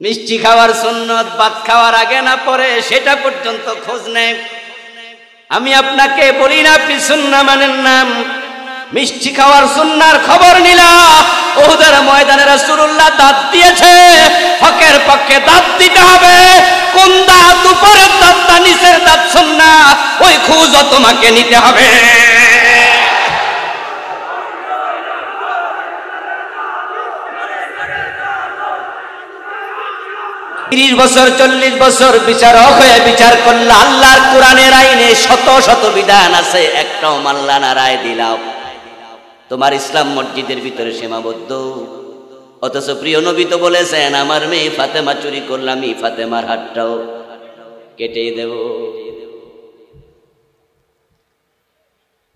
মিষ্টি খাওয়ার সুন্নত ভাত খাওয়ার আগে না পরে সেটা পর্যন্ত খোঁজ নেয়। আমি আপনাকে বলি না আপনি সুন্নাহ মানেন না, মিষ্টি খাওয়ার সুন্নাহর খবর নিলা। উহুদের ময়দানে রাসূলুল্লাহ দাঁত দিয়েছে, হকের পক্ষে দাঁত দিতে হবে। কোন দাঁত উপরের দাঁত না নিচের দাঁত সুন্নাহ, ওই খুঁজও তোমাকে নিতে হবে। 30 বছর 40 বছর বিচারক হয়ে বিচার করলে আল্লাহর কোরআনের আইনে শত শত বিধান আছে, একটাও মানলা না, রায় দিলাম। তোমার ইসলাম মসজিদের ভিতরে সীমাবদ্ধ। অথচ প্রিয় নবী তো বলেছেন, আমার মেয়ে ফাতেমা চুরি করলাম, এই ফাতেমার হাতটাও কেটে দেব।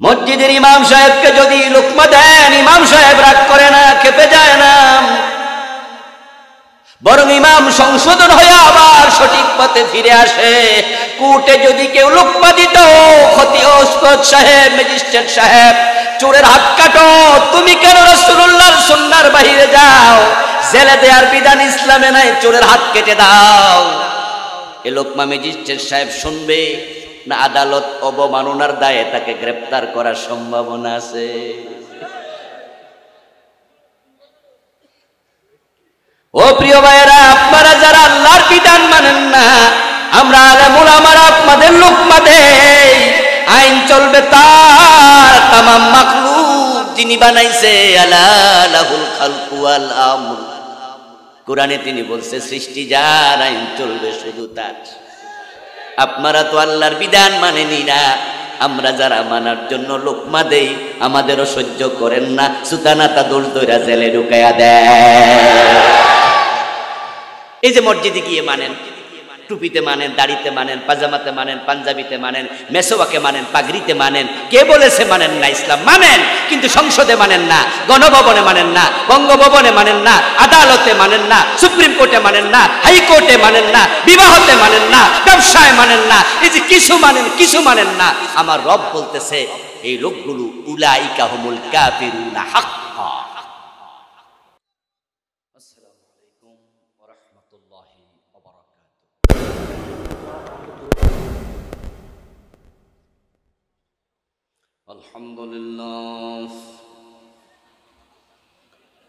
মসজিদের ইমাম সাহেবকে যদি লুকমা দেন, ইমাম সাহেব রাগ করে না, খেপে যায় না, বরং ইমাম সংশোধন হয়ে আবার সঠিক পথে ফিরে আসে। কোর্টে যদি কেউ লুকমা দিত, খতি ওস্তাদ সাহেব, ম্যাজিস্ট্রেট সাহেব, চোরের হাত কাটো, তুমি কেন রাসূলুল্লাহর সুন্নাহর বাইরে যাও? জেলে দেওয়ার বিধান ইসলামে নাই, চোরের হাত কেটে দাও। এ লোকমা ম্যাজিস্ট্রেট সাহেব শুনবে না? আদালত অবমাননার দায়ে তাকে গ্রেফতার করার সম্ভাবনা আছে। ও প্রিয় ভাইয়েরা, আপনারা যারা আল্লাহর বিধান মানেন না, আমরা আলেম উলামারা আপনাদের লুকমা দেই, আইন চলবে তার। তামাম মাখলুক যিনি বানাইছে, আলা লাহুল খালকু ওয়াল আমর, কোরআনে তিনি বলছে সৃষ্টি যার, আইন চলবে শুধু তার। আপনারা তো আল্লাহর বিধান মানেনি না, আমরা যারা মানার জন্য লুকমা দেই আমাদেরও সহ্য করেন না, সুতানাতা দোষ দইরা জেলে ঢুকাইয়া দেয়। এই যে মসজিদে গিয়ে মানেন, টুপিতে মানেন, দাড়িতে মানেন, পাজামাতে মানেন, পাঞ্জাবিতে মানেন, মেসোয়াকে মানেন, পাগড়িতে মানেন, কে বলেছে মানেন না? ইসলাম মানেন, কিন্তু সংসদে মানেন না, গণভবনে মানেন না, বঙ্গভবনে মানেন না, আদালতে মানেন না, সুপ্রিম কোর্টে মানেন না, হাইকোর্টে মানেন না, বিবাহতে মানেন না, ব্যবসায় মানেন না। এই যে কিছু মানেন, কিছু মানেন না। আমার রব বলতেছে এই লোকগুলো উলাইকা হুমুল কাফিরুনা হাক্কা।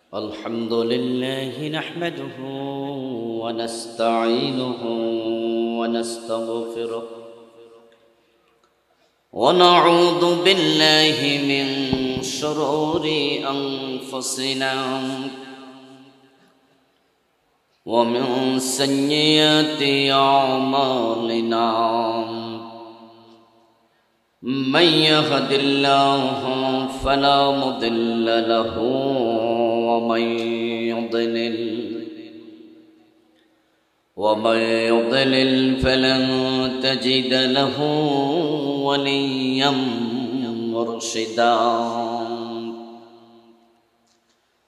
الحمد لله نحمده ونستعينه ونستغفره ونعوذ بالله من شرور أنفسنا ومن سيئات أعمالنا من يهد الله فلا مضل له ومن يضلل فلن تجد له وليا مرشدا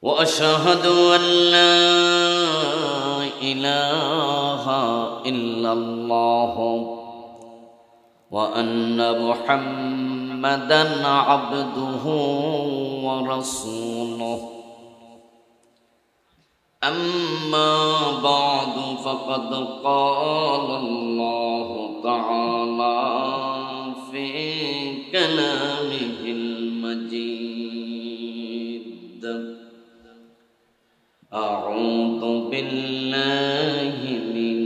وأشهد أن لا إله إلا الله وأن محمدا عبده ورسوله أما بعد فقد قال الله تعالى في كلامه المجيد أعوذ بالله من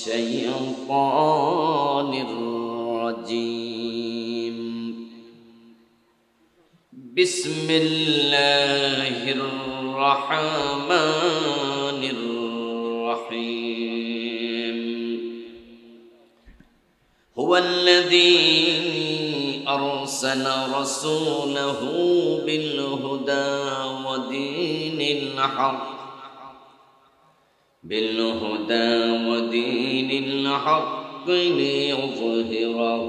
الشيطان الرجيم بسم الله الرحمن الرحيم هو الذي أرسل رسوله بالهدى ودين الحق ليظهره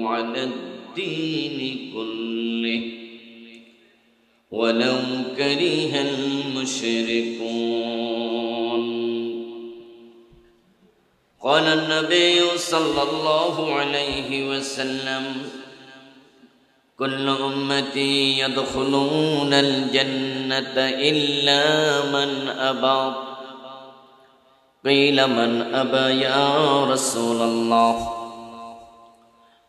على الدين كله ولو كره المشركون قال النبي صلى الله عليه وسلم كل أمتي يدخلون الجنة إلا من أبى قيل من أبى يا رسول الله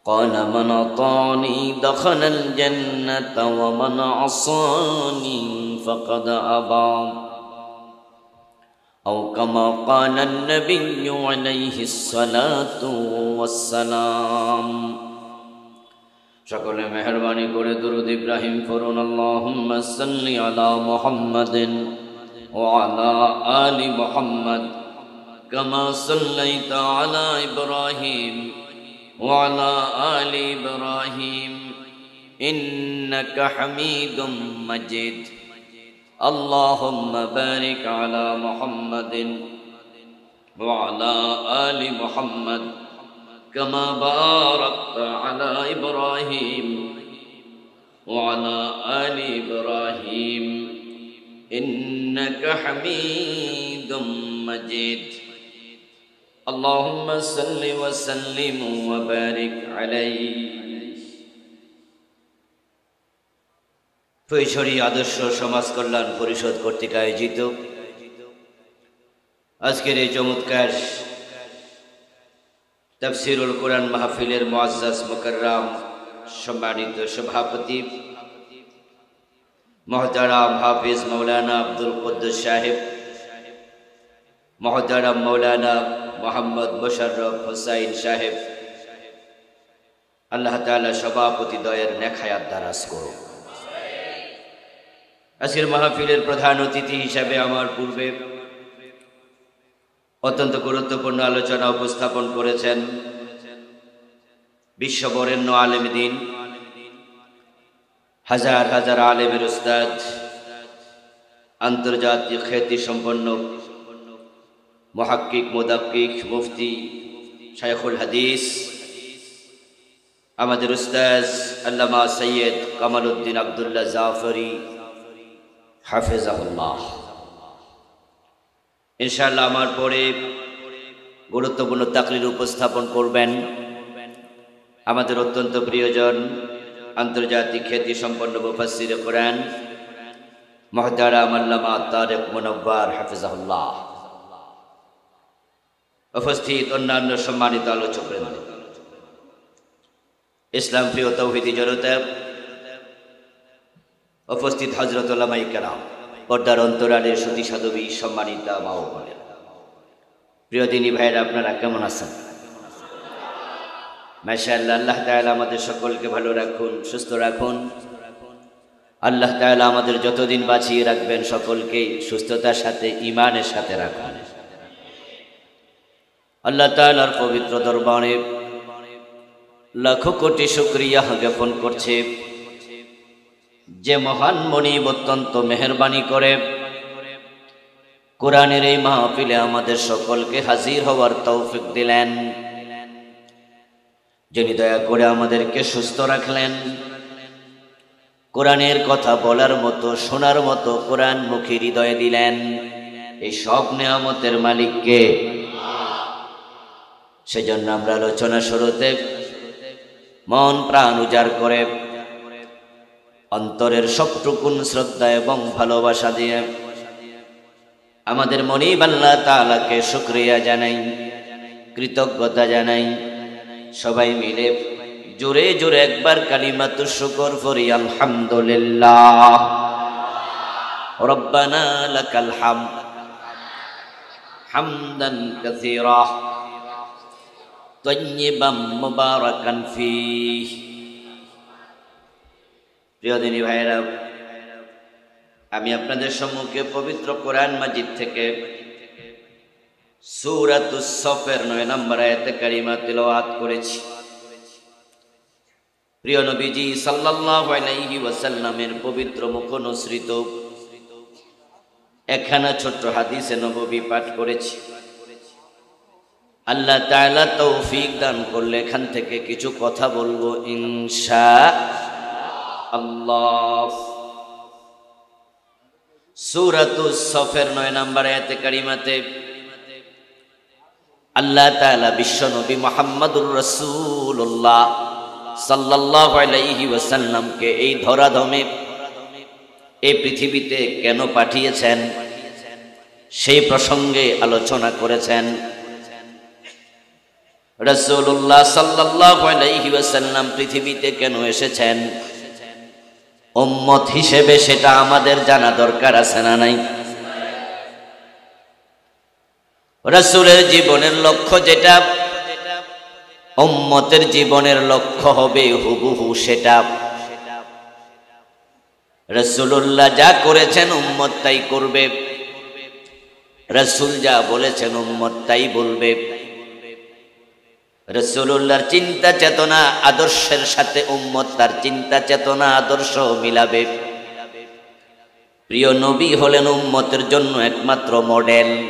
قال من أطاعني دخل الجنة ومن عصاني فقد أبى أو كما قال النبي عليه الصلاة والسلام সকলে মেহেরবানি করে দুরূদ ইব্রাহিম পড়ুন আল্লাহুম্মা সাল্লি আলা মুহাম্মাদিন ওয়া আলা আলি মুহাম্মাদ কামা সাল্লাইতা আলা ইব্রাহিম ওয়া আলা আলি ইব্রাহিম ইন্নাকা হামিদুম মাজিদ আল্লাহুম্মা বারিক আলা মুহাম্মাদিন ওয়া আলা আলি মুহাম্মাদ كما باركت على إبراهيم وعلى آل إبراهيم إنك حميد مجيد اللهم صل وسلم وبارك عليه ফৈশরী আদর্শ সমাজ কল্যাণ পরিষদ কর্তৃক আয়োজিত আজকের এই চমৎকার তাফসীরুল কোরআন মাহফিলের মুআজ্জাজ মুকাররম সম্মানিত সভাপতি মুহতারাম হাফিজ মাওলানা আব্দুল কুদ্দুস সাহেব, মুহতারাম মাওলানা মোহাম্মদ মোশাররফ হোসাইন সাহেব, আল্লাহ তাআলা সভাপতি দয়ের নেক হায়াত দারাজ করুন। আজকের মাহফিলের প্রধান অতিথি হিসাবে আমার পূর্বে অত্যন্ত গুরুত্বপূর্ণ আলোচনা উপস্থাপন করেছেন বিশ্ববরেণ্য আলেম দ্বীন, হাজার হাজার আলেমের উস্তাদ, আন্তর্জাতিক খ্যাতি সম্পন্ন মুহাক্কিক মুদাক্কিক মুফতি শাইখুল হাদিস আমাদের উস্তাদ আল্লামা সৈয়দ কামালউদ্দিন আব্দুল্লাহ জাফরি হাফিজাহুল্লাহ। ইনশাআল্লাহ আমার পরে গুরুত্বপূর্ণ তাকরির উপস্থাপন করবেন আমাদের অত্যন্ত প্রিয়জন আন্তর্জাতিক খ্যাতি সম্পন্ন মুফাসসিরে কোরআন মুহতারাম আল্লামা তারেক মুনব্বার হাফিজাহুল্লাহ। উপস্থিত অন্যান্য সম্মানিত আলোচকবৃন্দ, ইসলাম প্রিয় তৌহিদি জনতা, উপস্থিত হযরত উলামায়ে কেরাম, পর্দার অন্তরালের সতী সাধবী, সম্মানিতা মা ও বোনেরা, প্রিয় দিনী ভাইয়েরা, আপনারা কেমন আছেন? মাশাআল্লাহ। আল্লাহ তাআলা আমাদের সকলকে ভালো রাখুন, সুস্থ রাখুন। আল্লাহ তাআলা আমাদের যতদিন বাঁচিয়ে রাখবেন সকলকে সুস্থতার সাথে ঈমানের সাথে রাখুন। আল্লাহ তাআলার পবিত্র দরবারে লাখো কোটি শুকরিয়া জ্ঞাপন করছে যে মহান মনিব অত্যন্ত মেহেরবানি করে কোরআনের এই মাহফিলে আমাদের সকলকে হাজির হওয়ার তৌফিক দিলেন, যিনি দয়া করে আমাদেরকে সুস্থ রাখলেন, কোরআনের কথা বলার মতো শোনার মতো কোরআন মুখী হৃদয় দিলেন। এই সব নেয়ামতের মালিককে। সেজন্য আমরা আলোচনা শুরুতে মন প্রাণ উজাড় করে অন্তরের সবটুকুন শ্রদ্ধা এবং ভালোবাসা দিয়ে আমাদের মনিব আল্লাহ তাআলাকে শুকরিয়া জানাই, কৃতজ্ঞতা জানাই। সবাই মিলে জোরে জোরে একবার কালিমাতুশ শুকর পড়ি, আলহামদুলিল্লাহ। রব্বানা লাকাল হামদ হামদান কাসীরা তাইয়্যিবাম মুবারাকান ফীহি। প্রিয় দিনী ভাইয়েরা, আমি আপনাদের সম্মুখে পবিত্র কোরআন মাজিদ থেকে সূরাতুস সফের 9 নম্বর আয়াতে কারিমা তিলাওয়াত করেছি। প্রিয় নবীজি সাল্লাল্লাহু আলাইহি ওয়াসাল্লামের পবিত্র মুখ অনুসৃত একখানা ছোট্ট হাদিসে নববী পাঠ করেছি। আল্লাহ তাআলা তৌফিক দান করলে এখান থেকে কিছু কথা বলবো ইনশাআল্লাহ। সূরাতুস সফের 9 নম্বর আয়াতে কারিমাতে আল্লাহ তাআলা বিশ্ব নবী মুহাম্মদুর রাসূলুল্লাহ সাল্লাল্লাহু আলাইহি ওয়াসাল্লামকে এই ধরাধামে এই পৃথিবীতে কেন পাঠিয়েছেন সেই প্রসঙ্গে আলোচনা করেছেন। রাসূলুল্লাহ সাল্লাল্লাহু আলাইহি ওয়াসাল্লাম পৃথিবীতে কেন এসেছেন, উম্মত হিসেবে সেটা আমাদের জানা দরকার আছে না নাই? রাসূলের জীবনের লক্ষ্য যেটা, উম্মতের জীবনের লক্ষ্য হবে হুবহু সেটা। রাসূলুল্লাহ যা করেছেন উম্মত তাই করবে, রাসূল যা বলেছেন উম্মত তাই বলবে। রাসূলুল্লাহর চিন্তা চেতনা আদর্শের সাথে উম্মত তার চিন্তা চেতনা আদর্শ মিলাবে। প্রিয় নবী হলেন উম্মতের জন্য একমাত্র মডেল,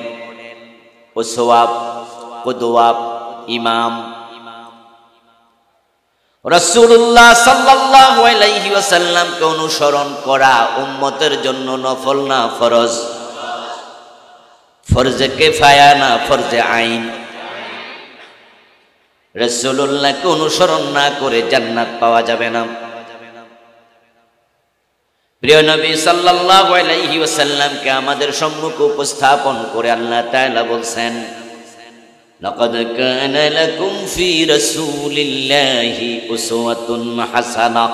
উসওয়া, কুদওয়া, ইমাম। রাসূলুল্লাহ সাল্লাল্লাহু আলাইহি ওয়াসাল্লামকে অনুসরণ করা উম্মতের জন্য নফল না ফরজ? ফরজে কিফায়া না ফরজে আইন? রাসূলুল্লাহকে অনুসরণ না করে জান্নাত পাওয়া যাবে না। প্রিয় নবী সাল্লাল্লাহু আলাইহি ওয়াসাল্লামকে আমাদের সম্মুখে উপস্থাপন করে আল্লাহ তাআলা বলছেন, লাকাদ কানা লাকুম ফি রাসূলিল্লাহি উসওয়াতুন হাসানাহ।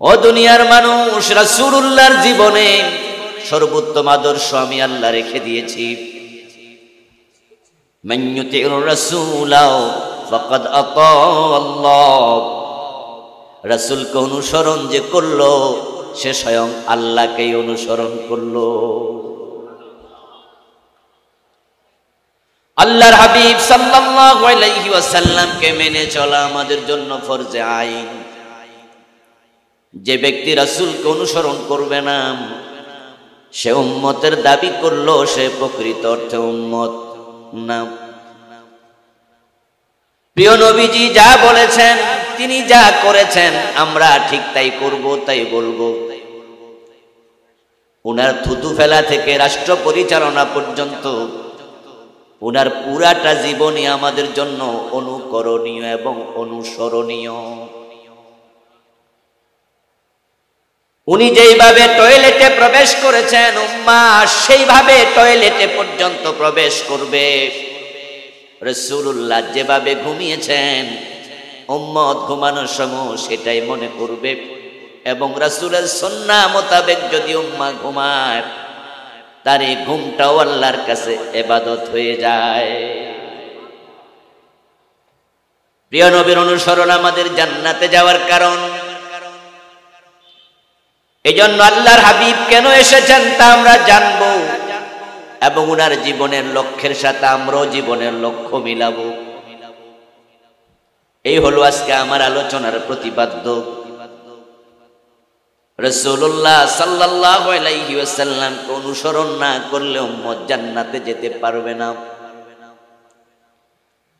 ও দুনিয়ার মানুষ, রাসূলুল্লাহর জীবনে সর্বোত্তম আদর্শ আমি আল্লাহ রেখে দিয়েছি। মান ইউতিউর রাসূলা ফাকাদ আতা আল্লাহ। রাসূলকে অনুসরণ যে করলো সে স্বয়ং আল্লাহকেই অনুসরণ করলো। আল্লাহর হাবিব সাল্লাল্লাহু আলাইহি ওয়াসাল্লামকে মেনে চলা আমাদের জন্য ফরজে আইন। যে ব্যক্তি রাসূলকে অনুসরণ করবে না সে উম্মতের দাবি করলো, সে প্রকৃত অর্থে উম্মত না। প্রিয় নবীজি যা বলেছেন, তিনি যা করেছেন আমরা ঠিক তাই করব, তাই বলবো। উনার থুতু ফেলা থেকে রাষ্ট্র পরিচালনা পর্যন্ত উনার পুরাটা জীবনই আমাদের জন্য অনুকরণীয় এবং অনুসরণীয়। উনি যেইভাবে টয়লেটে প্রবেশ করেছেন উম্মাহ সেইভাবে টয়লেটে পর্যন্ত প্রবেশ করবে। রাসূলুল্লাহ যেভাবে ঘুমিয়েছেন উম্মত ঘুমানোর সময় সেটাই মনে করবে, এবং রাসূলের সুন্নাহ মোতাবেক যদি উম্মাহ ঘুমায় তার এই ঘুমটাও আল্লাহর কাছে ইবাদত হয়ে যায়। প্রিয় নবীর অনুসরণ আমাদের জান্নাতে যাওয়ার কারণ। এজন্য আল্লাহর হাবিব কেন এসেছেন তা আমরা জানবো, এবং উনার জীবনের লক্ষ্যের সাথে আমরাও জীবনের লক্ষ্য মিলাবো। এই হলো আজকে আমার আলোচনার প্রতিপাদ্য। রাসূলুল্লাহ সাল্লাল্লাহু আলাইহি ওয়াসাল্লামকে অনুসরণ না করলে উম্মত জান্নাতে যেতে পারবে না।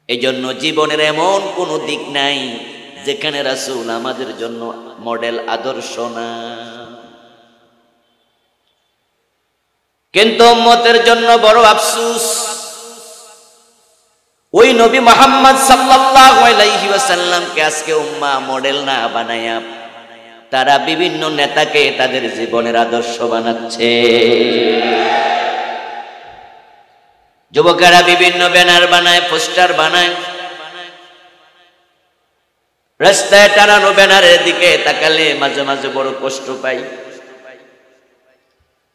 এজন্য জীবনের এমন কোনো দিক নাই যেখানে রাসূল আমাদের জন্য মডেল আদর্শ না। কিন্তু উম্মতের জন্য বড় আফসোস, ওই নবী মুহাম্মদ সাল্লাল্লাহু আলাইহি ওয়াসাল্লামকে আজকে উম্মাহ মডেল না বানায়া তারা বিভিন্ন নেতাকে তাদের জীবনের আদর্শ বানাচ্ছে। যুবকেরা বিভিন্ন ব্যানার বানায়, পোস্টার বানায়। রাস্তায় টানানো ব্যানারের দিকে তাকালে মাঝে মাঝে বড় কষ্ট পাই।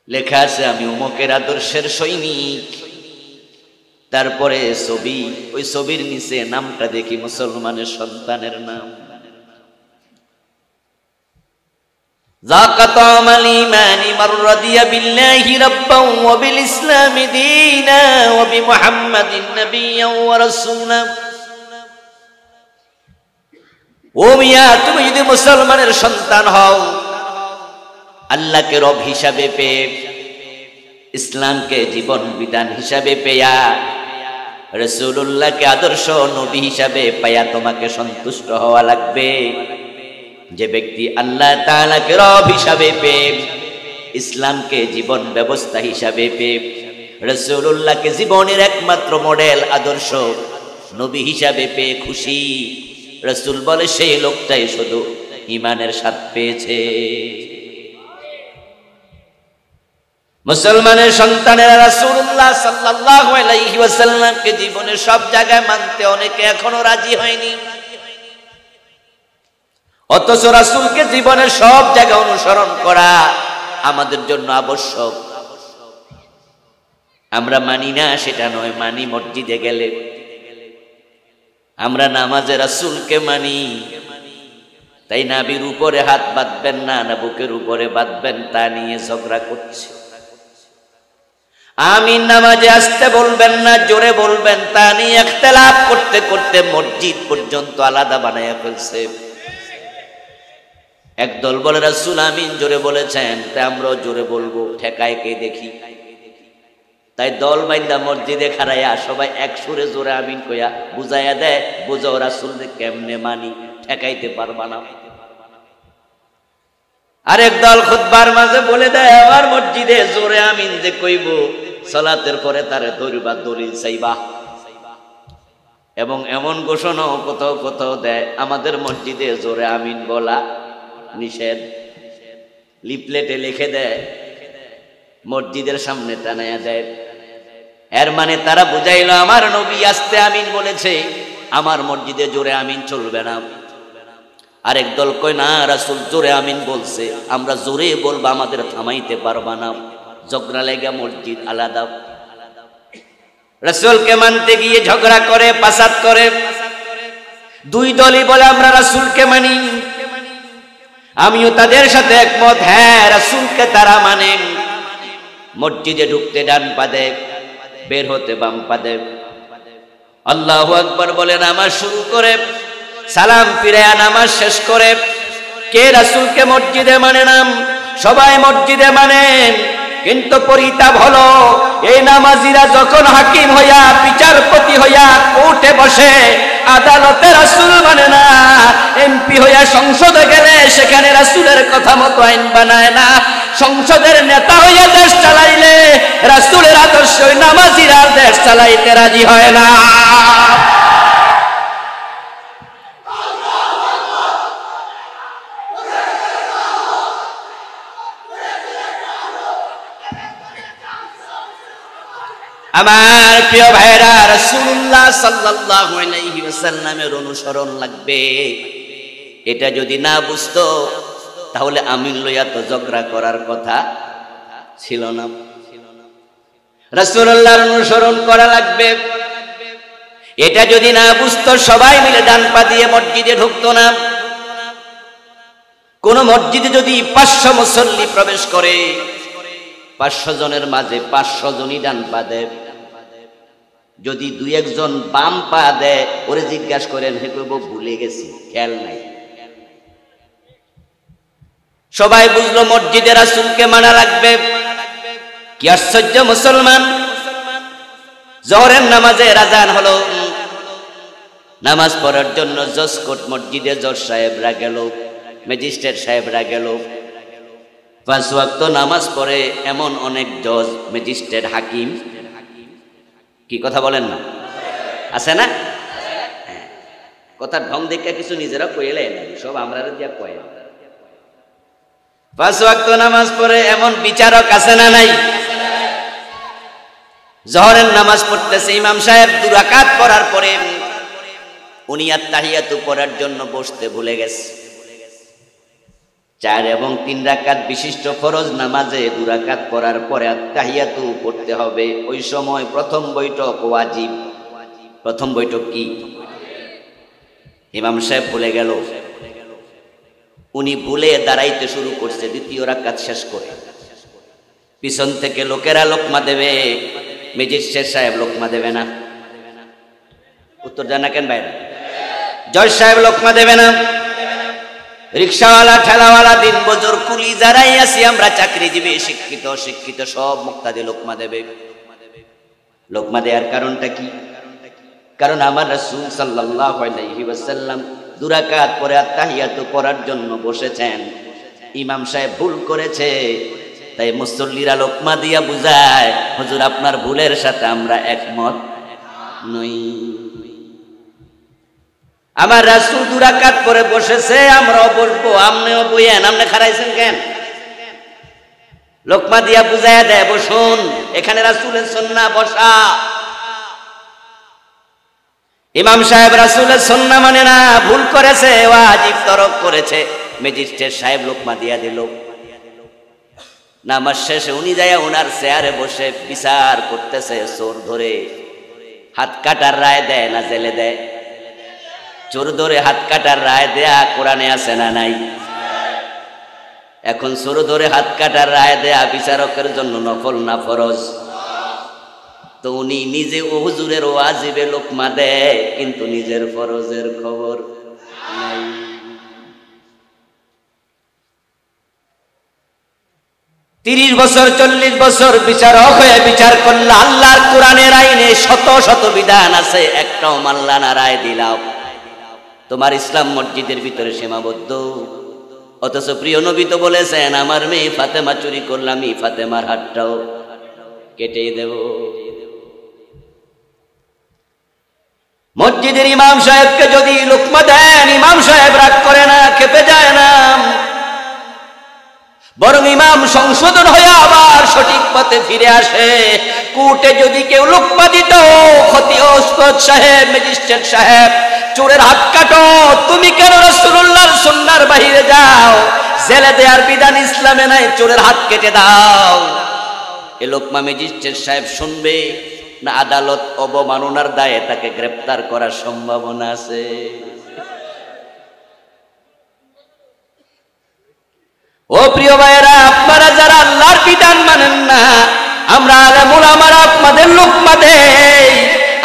লেখা আছে আমি অমুকের আদর্শের সৈনিক, তারপরে ছবি, ওই ছবির নিচে নামটা দেখি মুসলমানের সন্তানের নাম। যাকাতাম আল-ঈমানি মান রাদিয়া বিল্লাহি রাব্বান ওয়া বিল ইসলামি দীনা ওয়া বিমুহাম্মাদিন নাবিয়্যান ওয়া রাসূলা। ও মিয়া, তুমি যদি মুসলমানের সন্তান হও, আল্লাহকে রব হিসাবে পেয়ে, ইসলামকে জীবন বিধান হিসাবে পেয়া, রাসূলুল্লাহকে আদর্শ নবী হিসাবে পায়া তোমাকে সন্তুষ্ট হওয়া লাগবে। যে ব্যক্তি আল্লাহ তাআলাকে রব হিসাবে পেয়ে, ইসলামকে জীবন ব্যবস্থা হিসাবে পেয়ে, রাসূলুল্লাহকে জীবনের একমাত্র মডেল আদর্শ নবী হিসাবে পেয়ে খুশি, রাসূল বলে সেই লোকটাই শুধু ঈমানের স্বাদ পেয়েছে। মুসলমানের সন্তানেরা রাসূলুল্লাহ সাল্লাল্লাহু আলাইহি ওয়াসাল্লামকে জীবনে সব জায়গায় মানতে অনেকে এখনো রাজি হয়নি, অথচ রাসূলকে জীবনের সব জায়গায় অনুসরণ করা আমাদের জন্য আবশ্যক। আমরা মানি না সেটা নয়, মানি মসজিদে গেলে। আমরা নামাজে রাসূলকে মানি, তাই নাবির উপরে হাত বাঁধবেন না, না বুকের উপরে বাঁধবেন তা নিয়ে ঝগড়া করছে। আমিন নামাজে আসতে বলবেন না, জোরে বলবেন তা নিয়ে ইখতিলাফ করতে করতে মসজিদ পর্যন্ত আলাদা বানায়া ফেলছে। একদল বলে রাসূল আমিন জোরে বলেছেন, তাই আমরাও জোরে বলবো, ঠেকায় কে দেখি। তাই দল বাইন্দা মসজিদে খাড়াইয়া সবাই এক সুরে জোরে আমিন কইয়া বুঝাইয়া দেয়, বুঝাও রাসূলকে কেমনে মানি, ঠেকাইতে পারবা না। আরেক দল খুতবার মাঝে বলে দেয়, আমার মসজিদে জোরে আমিন যে কইব, সালাতের পরে তারে ধরবা, দলিল চাইবা। এবং এমন ঘোষণাও কোথাও কোথাও দেয়, আমাদের মসজিদে জোরে আমিন বলা নিষেধ। লিফলেটে লিখে দেয়, মসজিদের সামনে টানায়া দেয়। এর মানে তারা বুঝাইল, আমার নবী আস্তে আমিন বলেছে, আমার মসজিদে জোরে আমিন চলবে না। আরেক দল কয় না, রাসূল জোরে আমিন বলছে, আমরা জোরে বলবো, আমাদের থামাইতে পারবা না। ঝগড়া লেগে মসজিদ আলাদা। রাসূলকে মানতে গিয়ে ঝগড়া করে, ফাসাদ করে। দুই দলই বলে আমরা রাসূলকে মানি, আমিও তাদের সাথে একমত। হ্যাঁ, রাসূলকে তারা মানে। মসজিদে ঢুকতে ডান পা দেয়, বের হতে বাম পা দেয়। আল্লাহু আকবার বলে নামাজ শুরু করে, সালাম ফিরায়া নামাজ শেষ করে। কে রাসূলকে মসজিদে মানে না? সবাই মসজিদে মানেন, কিন্তু পরিতাপ হলো এই নামাজিরা যখন হাকিম হইয়া, বিচারপতি হইয়া কোর্টে বসে, আদালতে রাসূল মানে না। এমপি হইয়া সংসদে গেলে সেখানে রাসূলের কথা মতো আইন বানায় না। সংসদের নেতা হইয়া দেশ চালাইলে রাসূলের আদর্শ নামাজিরা দেশ চালাইতে রাজি হয় না। আমার প্রিয় ভাইরা, রাসূলুল্লাহ সাল্লাল্লাহু আলাইহি ওয়াসাল্লামের অনুসরণ লাগবে। এটা যদি না বুঝতো তাহলে আমিন লইয়া তো ঝগড়া করার কথা ছিল না। রাসূলুল্লাহর অনুসরণ করা লাগবে। এটা যদি না বুঝতো সবাই মিলে ডান পা দিয়ে মসজিদে ঢুকতো না। কোন মসজিদে যদি 500 মুসল্লি প্রবেশ করে, 500 জনের মাঝে 500 জনই ডান পা দেয়। যদি 2-1 জন বাম পা দেয়, ওরে জিজ্ঞাসা করেন, হে কইব ভুলে গেছি, খেয়াল নাই। সবাই বুঝলো মসজিদে রাসূলকে মানা লাগবে। কি আশ্চর্য মুসলমান! জোহরের নামাজে আযান হলো, নামাজ পড়ার জন্য জজ কোর্ট মসজিদে জজ সাহেবরা গেল, ম্যাজিস্ট্রেট সাহেবরা গেল। 5 ওয়াক্ত নামাজ পড়ে এমন অনেক জজ, ম্যাজিস্ট্রেট, হাকিম, কি কথা বলেন না? আছে না? কথার ঢং দেখে কিছু নিজেরা কইলে না, সব আমরা দিয়া কয়। 5 ওয়াক্ত নামাজ পড়ে এমন বিচারক আছে না নাই? জোহরের নামাজ পড়তেছে, ইমাম সাহেব 2 রাকাত পড়ার পরে উনি আত্তাহিয়াতু পড়ার জন্য বসতে ভুলে গেছে। 4 এবং 3 রাকাত বিশিষ্ট ফরজ নামাজে 2 রাকাত পড়ার পরে আত্তাহিয়াতু পড়তে হবে। ওই সময় প্রথম বৈঠক ওয়াজিব। প্রথম বৈঠক কি? ইমাম সাহেব ভুলে গেল। উনি ভুলে দাঁড়াইতে শুরু করছে 2য় রাকাত শেষ করে। পিছন থেকে লোকেরা লোকমা দেবে, ম্যাজিস্ট্রেট সাহেব লোকমা দেবে না। উত্তর জানা কেন ভাই? জজ সাহেব লোকমা দেবে না। রিকশাওয়ালা, ঠেলাওয়ালা, দিন মজুর, কুলি যারাই আছি আমরা, চাকরিজীবী, শিক্ষিত, অশিক্ষিত, সব মুক্তাদি লোকমা দেবে। লোকমা দেওয়ার কারণটা কি? কারণ আমার রাসূল সাল্লাল্লাহু আলাইহি ওয়াসাল্লাম 2 রাকাত পরে আত্তাহিয়াতু পড়ার জন্য বসেছেন। ইমাম সাহেব ভুল করেছে, তাই মুসল্লিরা লোকমা দিয়া বুঝায়, হুজুর আপনার ভুলের সাথে আমরা একমত নই। আমার রাসূল 2 রাকাত পরে বসেছে, আমরাও বসবো, আপনিও বইয়েন। আপনি খারাইছেন কেন? লোকমা দিয়া বুঝাইয়া দেয়, বসুন, এখানে রাসূলের সুন্নাহ বসা। ইমাম সাহেব রাসূলের সুন্নাহ মানে না, ভুল করেছে, ওয়াজিব তরক করেছে। ম্যাজিস্ট্রেট সাহেব লোকমা দিয়া দিল। নামাজ শেষে উনি যায় ওনার চেয়ারে বসে বিচার করতেছে, চোর ধরে হাত কাটার রায় দেয় না জেলে দেয়? চোর ধরে হাত কাটার রায় দেয়া কোরআনে আছে না নাই? এখন চোর ধরে হাত কাটার রায় দেয়া বিচারকের জন্য নফল না ফরজ? তো উনি নিজে হুজুরের ওয়াজিবে লোকমা দেয়, কিন্তু নিজের ফরজের খবর নাই। 30 বছর 40 বছর বিচারক হয়ে বিচার করলে আল্লাহর কোরআনের আইনে শত শত বিধান আছে, একটাও মানলা না, রায় দিলাম। তোমার ইসলাম মসজিদের ভিতরে সীমাবদ্ধ। অথচ প্রিয় নবী তো বলেছেন, আমার মেয়ে ফাতেমা চুরি করলাম, এই ফাতেমার হাতটাও কেটে দেব। মসজিদের ইমাম সাহেবকে যদি লোকমা দেন, ইমাম সাহেব রাগ করে না, খেপে যায় না, বরং ইমাম সংশোধন হয়ে আবার সঠিক পথে ফিরে আসে। কোর্টে যদি কেউ লোকমা দিত, খতিওয়াজ সাহেব, ম্যাজিস্ট্রেট সাহেব, চোরের হাত কাটো, তুমি কেন রাসূলুল্লাহর সুন্নাহর বাইরে যাও? জেলে দেয়ার বিধান ইসলামে নাই, চোরের হাত কেটে দাও। এ লোকমা ম্যাজিস্ট্রেট সাহেব শুনবে না? আদালত অবমাননার দায়ে তাকে গ্রেফতার করার সম্ভাবনা আছে। ও প্রিয় ভাইয়েরা, আপনারা যারা আল্লাহর বিধান মানেন না, আমরা আলেম ওলামারা আপনাদের লোকমা দেই,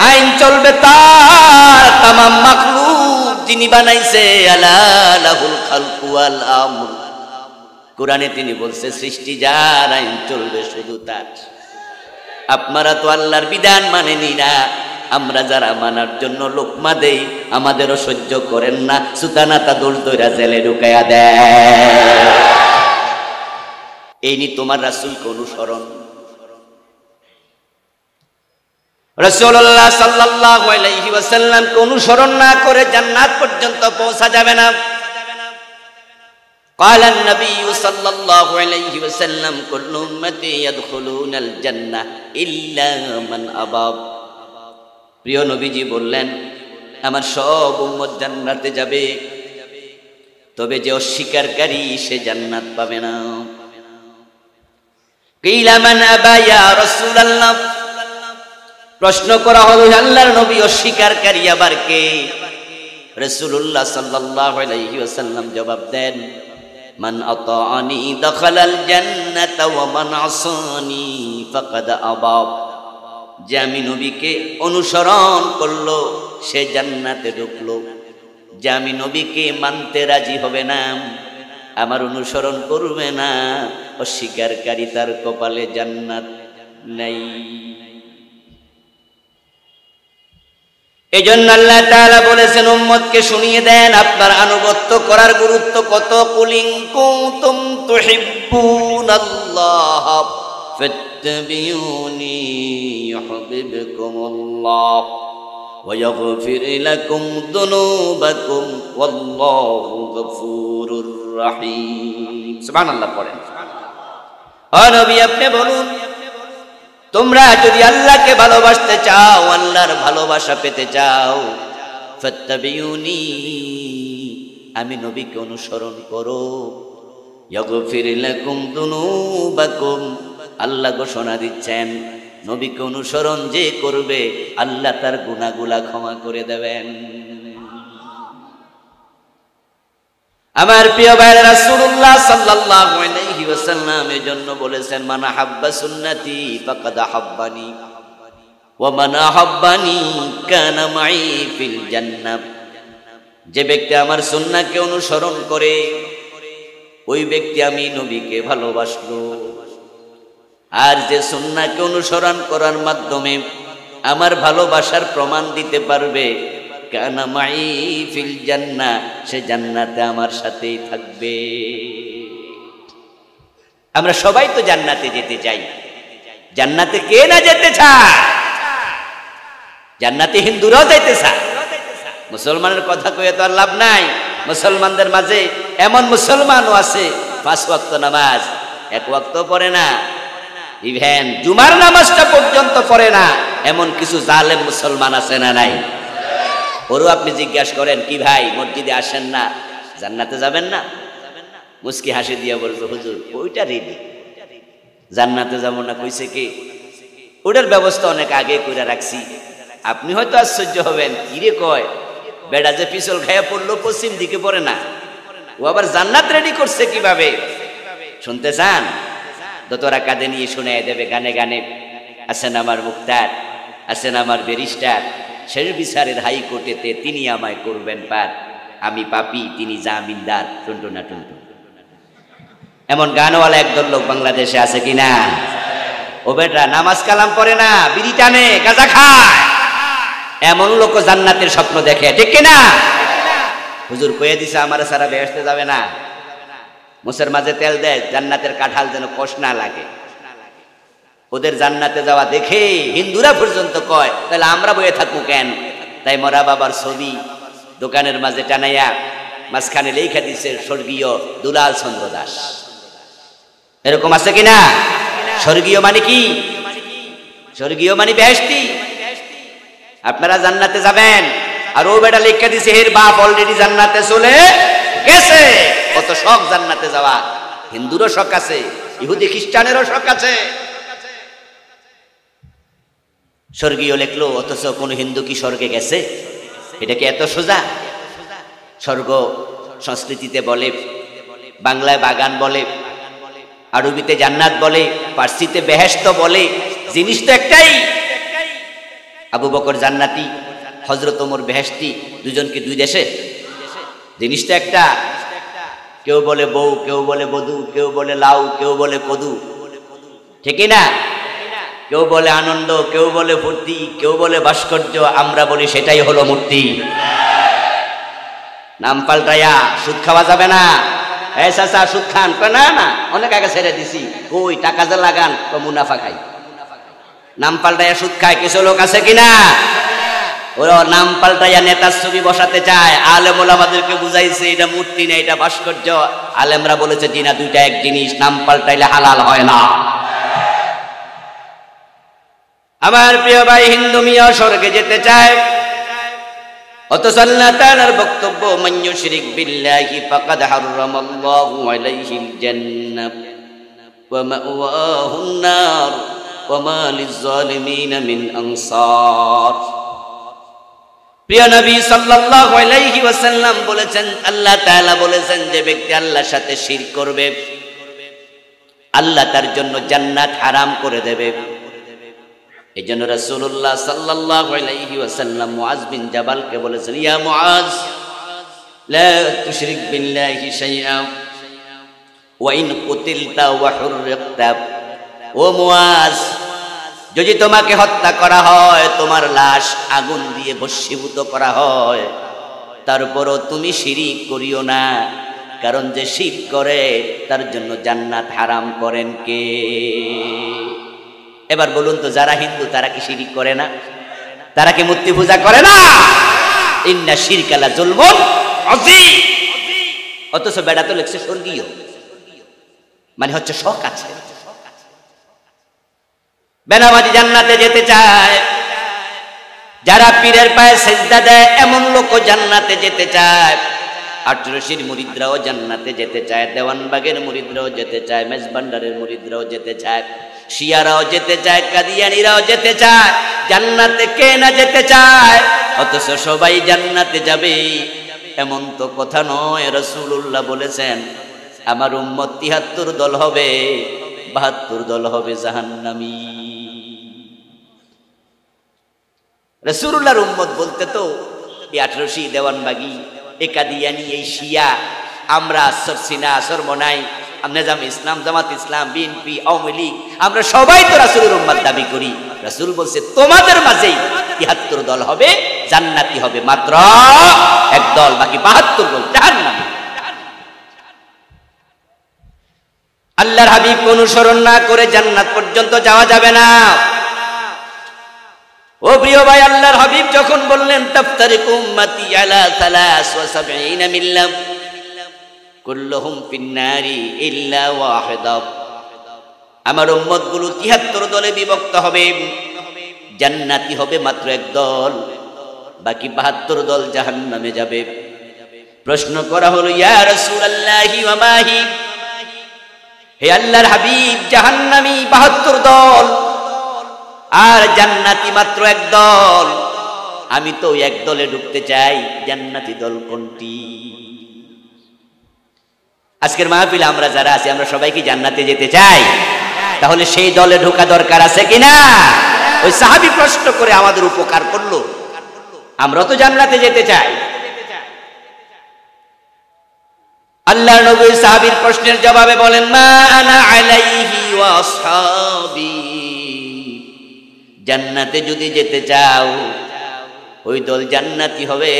আইন চলবে তার, তামাম মাখলুক যিনি বানাইছে, আলা লাহুল খালকু ওয়াল আমর। কোরআনে তিনি বলছে, সৃষ্টি যার, আইন চলবে শুধু তার। আপনারা তো আল্লাহর বিধান মানেনি না, আমরা যারা মানার জন্য লোকমা দেই, আমাদেরও সহ্য করেন না, সুতানাতা দোষ দইরা জেলে ঢুকাইয়া দেয়। এই নি তোমার রাসূলকে অনুসরণ। রাসূলুল্লাহ সাল্লাল্লাহু আলাইহি ওয়াসাল্লামকে অনুসরণ না করে জান্নাত পর্যন্ত পৌঁছা যাবে না। قال النبي صلى الله عليه وسلم كل امتي يدخلون الجنة إلا من أبى। প্রিয় নবীজি বললেন, আমার সব উম্মত জান্নাতে যাবে, তবে যে অস্বীকারী সে জান্নাত পাবে না। কিলা মান আবা ইয়া রাসূলুল্লাহ, প্রশ্ন করা হলো, আল্লাহর নবী অস্বীকারী আবার কে? রাসূলুল্লাহ সাল্লাল্লাহু আলাইহি ওয়াসাল্লাম জবাব দেন, মান আতাআনি দাখালাল জান্নাতা ওয়া মান আসানি ফাকাদ আবা। যে আমি নবীকে অনুসরণ করলো সে জান্নাতে ঢুকলো, যে আমি নবীকে মানতে রাজি হবে না, আমার অনুসরণ করবে না, অস্বীকারী তার কপালে জান্নাত নাই। এজন্য আল্লাহ তাআলা বলেছেন, উম্মতকে শুনিয়ে দেন আপনার আনুগত্য করার গুরুত্ব কত। কুলিং কুনতুম তুহিব্বুনাল্লাহ ফাত্তাবিউনি ইউহিব্বুকুমুল্লাহ ওয়া ইয়াগফির লাকুম যুনুবাকুম ওয়াল্লাহু গফুরুর রহিম। সুবহানাল্লাহ পড়েন। ও নবী, আপনি বলুন, তোমরা যদি আল্লাহকে ভালোবাসতে চাও, আল্লাহর ভালোবাসা পেতে চাও, ফাত্তাবিউনি, আমি নবীকে অনুসরণ করো, ইয়াগফির লাকুম যুনুবাকুম, আল্লাহ ঘোষণা দিচ্ছেন নবীকে অনুসরণ যে করবে আল্লাহ তার গুনাহগুলো ক্ষমা করে দেবেন। আমার প্রিয় ভাইরা, রাসূলুল্লাহ সাল্লাল্লাহু আলাইহি ওয়াসাল্লাম এজন্য বলেছেন, মান আহাব্বা সুন্নতি ফাকাদ আহাব্বানি ওয়া মান আহাব্বানি কানা মাই ফিল জান্নাহ। যে ব্যক্তি আমার সুন্নাহকে অনুসরণ করে, ওই ব্যক্তি আমি নবীকে ভালোবাসলো। আর যে সুন্নাহকে অনুসরণ করার মাধ্যমে আমার ভালোবাসার প্রমাণ দিতে পারবে, কানা মাই ফিল জান্নাহ, সে জান্নাতে আমার সাথেই থাকবে। আমরা সবাই তো জান্নাতে যেতে চাই। জান্নাতে কে না যেতে চায়? জান্নাতে হিন্দুরাও যেতে চায়। মুসলমানের কথা কয়ে তো আর লাভ নাই। মুসলমানদের মাঝে এমন মুসলমানও আছে 5 ওয়াক্ত নামাজ, এক ওয়াক্ত পড়ে না, ইভেন জুমার নামাজটা পর্যন্ত পড়ে না, এমন কিছু জালেম মুসলমান আছে না নাই? ওরও আপনি জিজ্ঞাসা করেন, কি ভাই মসজিদে আসেন না, জান্নাতে যাবেন না? মুস্কি হাসি দিয়ে বলবে, হুজুর ওইটা রেডি, জান্নাতে যাবো না কইছে কি? ওটার ব্যবস্থা অনেক আগে করে রাখছি। আপনি হয়তো আশ্চর্য হবেন, কিরে কয় বেড়া যে পিছল খাইয়া পড়লো পশ্চিম দিকে পড়ে না, ও আবার জান্নাত রেডি করছে কিভাবে? শুনতে চান? দোতরা কাঁধে নিয়ে শুনে দেবে গানে গানে। আছেন আমার মুক্তার, আছেন আমার ব্যারিস্টার, শেষ বিচারের হাইকোর্টেতে তিনি আমায় করবেন পার, আমি পাপী তিনি জামিনদার, টুনটুনা টুনটুন। এমন গানওয়ালা একদল লোক বাংলাদেশে আছে কিনা? ও বেটা নামাজ কালাম পড়ে না, বিড়ি টানে, গাঁজা খায়, এমন লোক জান্নাতের স্বপ্ন দেখে, ঠিক কিনা? হুজুর কয়ে দিছে আমার সারা বেহেশতে যাবে না, মুসের মাঝে তেল দেয় জান্নাতের কাঁঠাল যেন কষ না লাগে। ওদের জান্নাতে যাওয়া দেখে হিন্দুরা পর্যন্ত কয় তাহলে আমরা বয়ে থাকবো কেন? তাই মরা বাবার ছবি দোকানের মাঝে টানাইয়া মাঝখানে লেখা দিছে স্বর্গীয় দুলাল চন্দ্র দাস। এরকম আছে কিনা? স্বর্গীয় মানে কি? স্বর্গীয় মানে বেহেশতি। আপনারা জান্নাতে যাবেন, আর ও বেটা লেখা দিছে এর বাপ অলরেডি জান্নাতে চলে গেছে। কত শখ জান্নাতে যাওয়া, হিন্দুরও শখ আছে, ইহুদি খ্রিস্টানেরও শখ আছে। স্বর্গীয় লেখলো, অথচ কোন হিন্দু কি স্বর্গে গেছে? এটা কি এত সোজা? স্বর্গ সংস্কৃতিতে বলে, বাংলায় বাগান বলে, আরবিতে জান্নাত বলে, পার্সিতে বেহেশত বলে, জিনিস তো একটাই। আবু বকর জান্নাতি, হযরত ওমর বেহেশতি, দুজনকে দুই দেশে, জিনিস তো একটা। কেউ বলে বউ, কেউ বলে বধূ, কেউ বলে লাউ, কেউ বলে কদু, ঠিক না? কেউ বলে আনন্দ, কেউ বলে ফুর্তি, কেউ বলে ভাস্কর্য, আমরা বলি সেটাই হলো মূর্তি। নাম পাল্টাইয়া সুদ খাওয়া যাবে না। এই চাচা সুদ খান? না না, অনেক আগে ছেড়ে দিছি। কই টাকা যে লাগান, তো মুনাফা খাই। নাম পাল্টাইয়া সুদ খায় কিছু লোক আছে কিনা? ওরা নাম পাল্টাইয়া নেতার ছবি বসাতে চায়। আলেম ওলামাদেরকে বুঝাইছে এটা মূর্তি না, এটা ভাস্কর্য। আলেমরা বলেছে জিনা দুইটা এক জিনিস, নাম পাল্টাইলে হালাল হয় না। আমার প্রিয় ভাই, হিন্দু মিয়া স্বর্গে যেতে চায়, অথচ আল্লাহ তাআলার বক্তব্য, মান ইউশরিক বিল্লাহি ফাকাদ হারামাল্লাহু আলাইহিল জান্নাহ ওয়া মাওয়াহুন নার ওয়া মা লিয-যালিমিন মিন আনসার। প্রিয় নবী সাল্লাল্লাহু আলাইহি ওয়াসাল্লাম বলেছেন, আল্লাহ তাআলা বলেছেন, যে ব্যক্তি আল্লাহর সাথে শিরক করবে আল্লাহ তার জন্য জান্নাত হারাম করে দেবে। এজন্য রাসূলুল্লাহ সাল্লাল্লাহু আলাইহি ওয়াসাল্লাম মুআজ বিন জাবালকে বলেছেন, ইয়া মুআজ লা তুশরিক বিল্লাহি শাইআ ওয়া ইন কুতিলতা ওয়া হুররিকতা। ও মুআজ, যদি তোমাকে হত্যা করা হয়, তোমার লাশ আগুন দিয়ে ভস্মীভূত করা হয়, তারপরও তুমি শিরিক করিও না, কারণ যে শিরক করে তার জন্য জান্নাত হারাম করেন কে? এবার বলুন তো, যারা হিন্দু তারা কি শিরিক করে না? তারা কি মূর্তি পূজা করে না? ইন্না শিরকা লা যুলমুন আযীম। অথচ বেড়া তো লেখছে স্বর্গীয়, মানে হচ্ছে শখ আছে। বেনামাজি জান্নাতে যেতে চায়, যারা পীরের পায়ে সিজদা দেয় এমন লোক জান্নাতে যেতে চায়। আটরশির মুরিদরাও জান্নাতে যেতে চায়, দেওয়ানবাগের মুরিদরাও যেতে চায়, মেজবান্ডারের মুরিদরাও যেতে চায়, শিয়ারাও যেতে চায়, কাদিয়ানীরাও যেতে চায়। জান্নাতে কে না যেতে চায়? অথচ সবাই জান্নাতে যাবে এমন তো কথা নয়। রাসূলুল্লাহ বলেছেন, আমার উম্মত ৭৩ দল হবে, ৭২ দল হবে জাহান্নামী। রাসূলুল্লাহর উম্মত বলতে তো এই আটরশি, দেওয়ানবাগী, এ কাদিয়ানী, এই শিয়া, আমরা সরসিনা, সরমনাই, নিজাম ইসলাম, জামাত ইসলাম, বিএনপি, আওয়ামী লীগ, আমরা সবাই তো রাসূলের উম্মত দাবি করি। রাসূল বলছে, তোমাদের মাঝেই ৭৩ দল হবে, জান্নাতি হবে মাত্র এক দল, বাকি ৭২ দল জাহান্নামী। আল্লাহর হাবিব অনুসরণ না করে জান্নাত পর্যন্ত যাওয়া যাবে না। ও প্রিয় ভাই, আল্লাহর হাবিব যখন বললেন, তাফতারিকু উম্মতি আলা ৭৩ মিল্লাহ কুল্লুহুম ফিন নারি ইল্লা ওয়াহিদা, আমার উম্মতগুলো ৭৩ দলে বিভক্ত হবে, জান্নাতি হবে মাত্র একদল, বাকি ৭২ দল জাহান্নামে যাবে। প্রশ্ন করা হলো, ইয়া রাসূলুল্লাহি ওয়া মাহি, হে আল্লাহর হাবিব, জাহান্নামী ৭২ দল আর জান্নাতি মাত্র একদল, আমি তো এক দলে ঢুকতে চাই, জান্নাতি দল কোনটি? আজকের মাহফিলে আমরা যারা আছি, আমরা সবাই কি জান্নাতে যেতে চাই? তাহলে সেই দলে ঢোকা দরকার আছে কিনা? ওই সাহাবী প্রশ্ন করে আমাদের উপকার করলো, আমরা তো জান্নাতে যেতে চাই। আল্লাহর নবী সাহাবীর প্রশ্নের জবাবে বলেন, মা আনা আলাইহি ওয়া আসহাবী, জান্নাতে যদি যেতে চাও ওই দল জান্নাতি হবে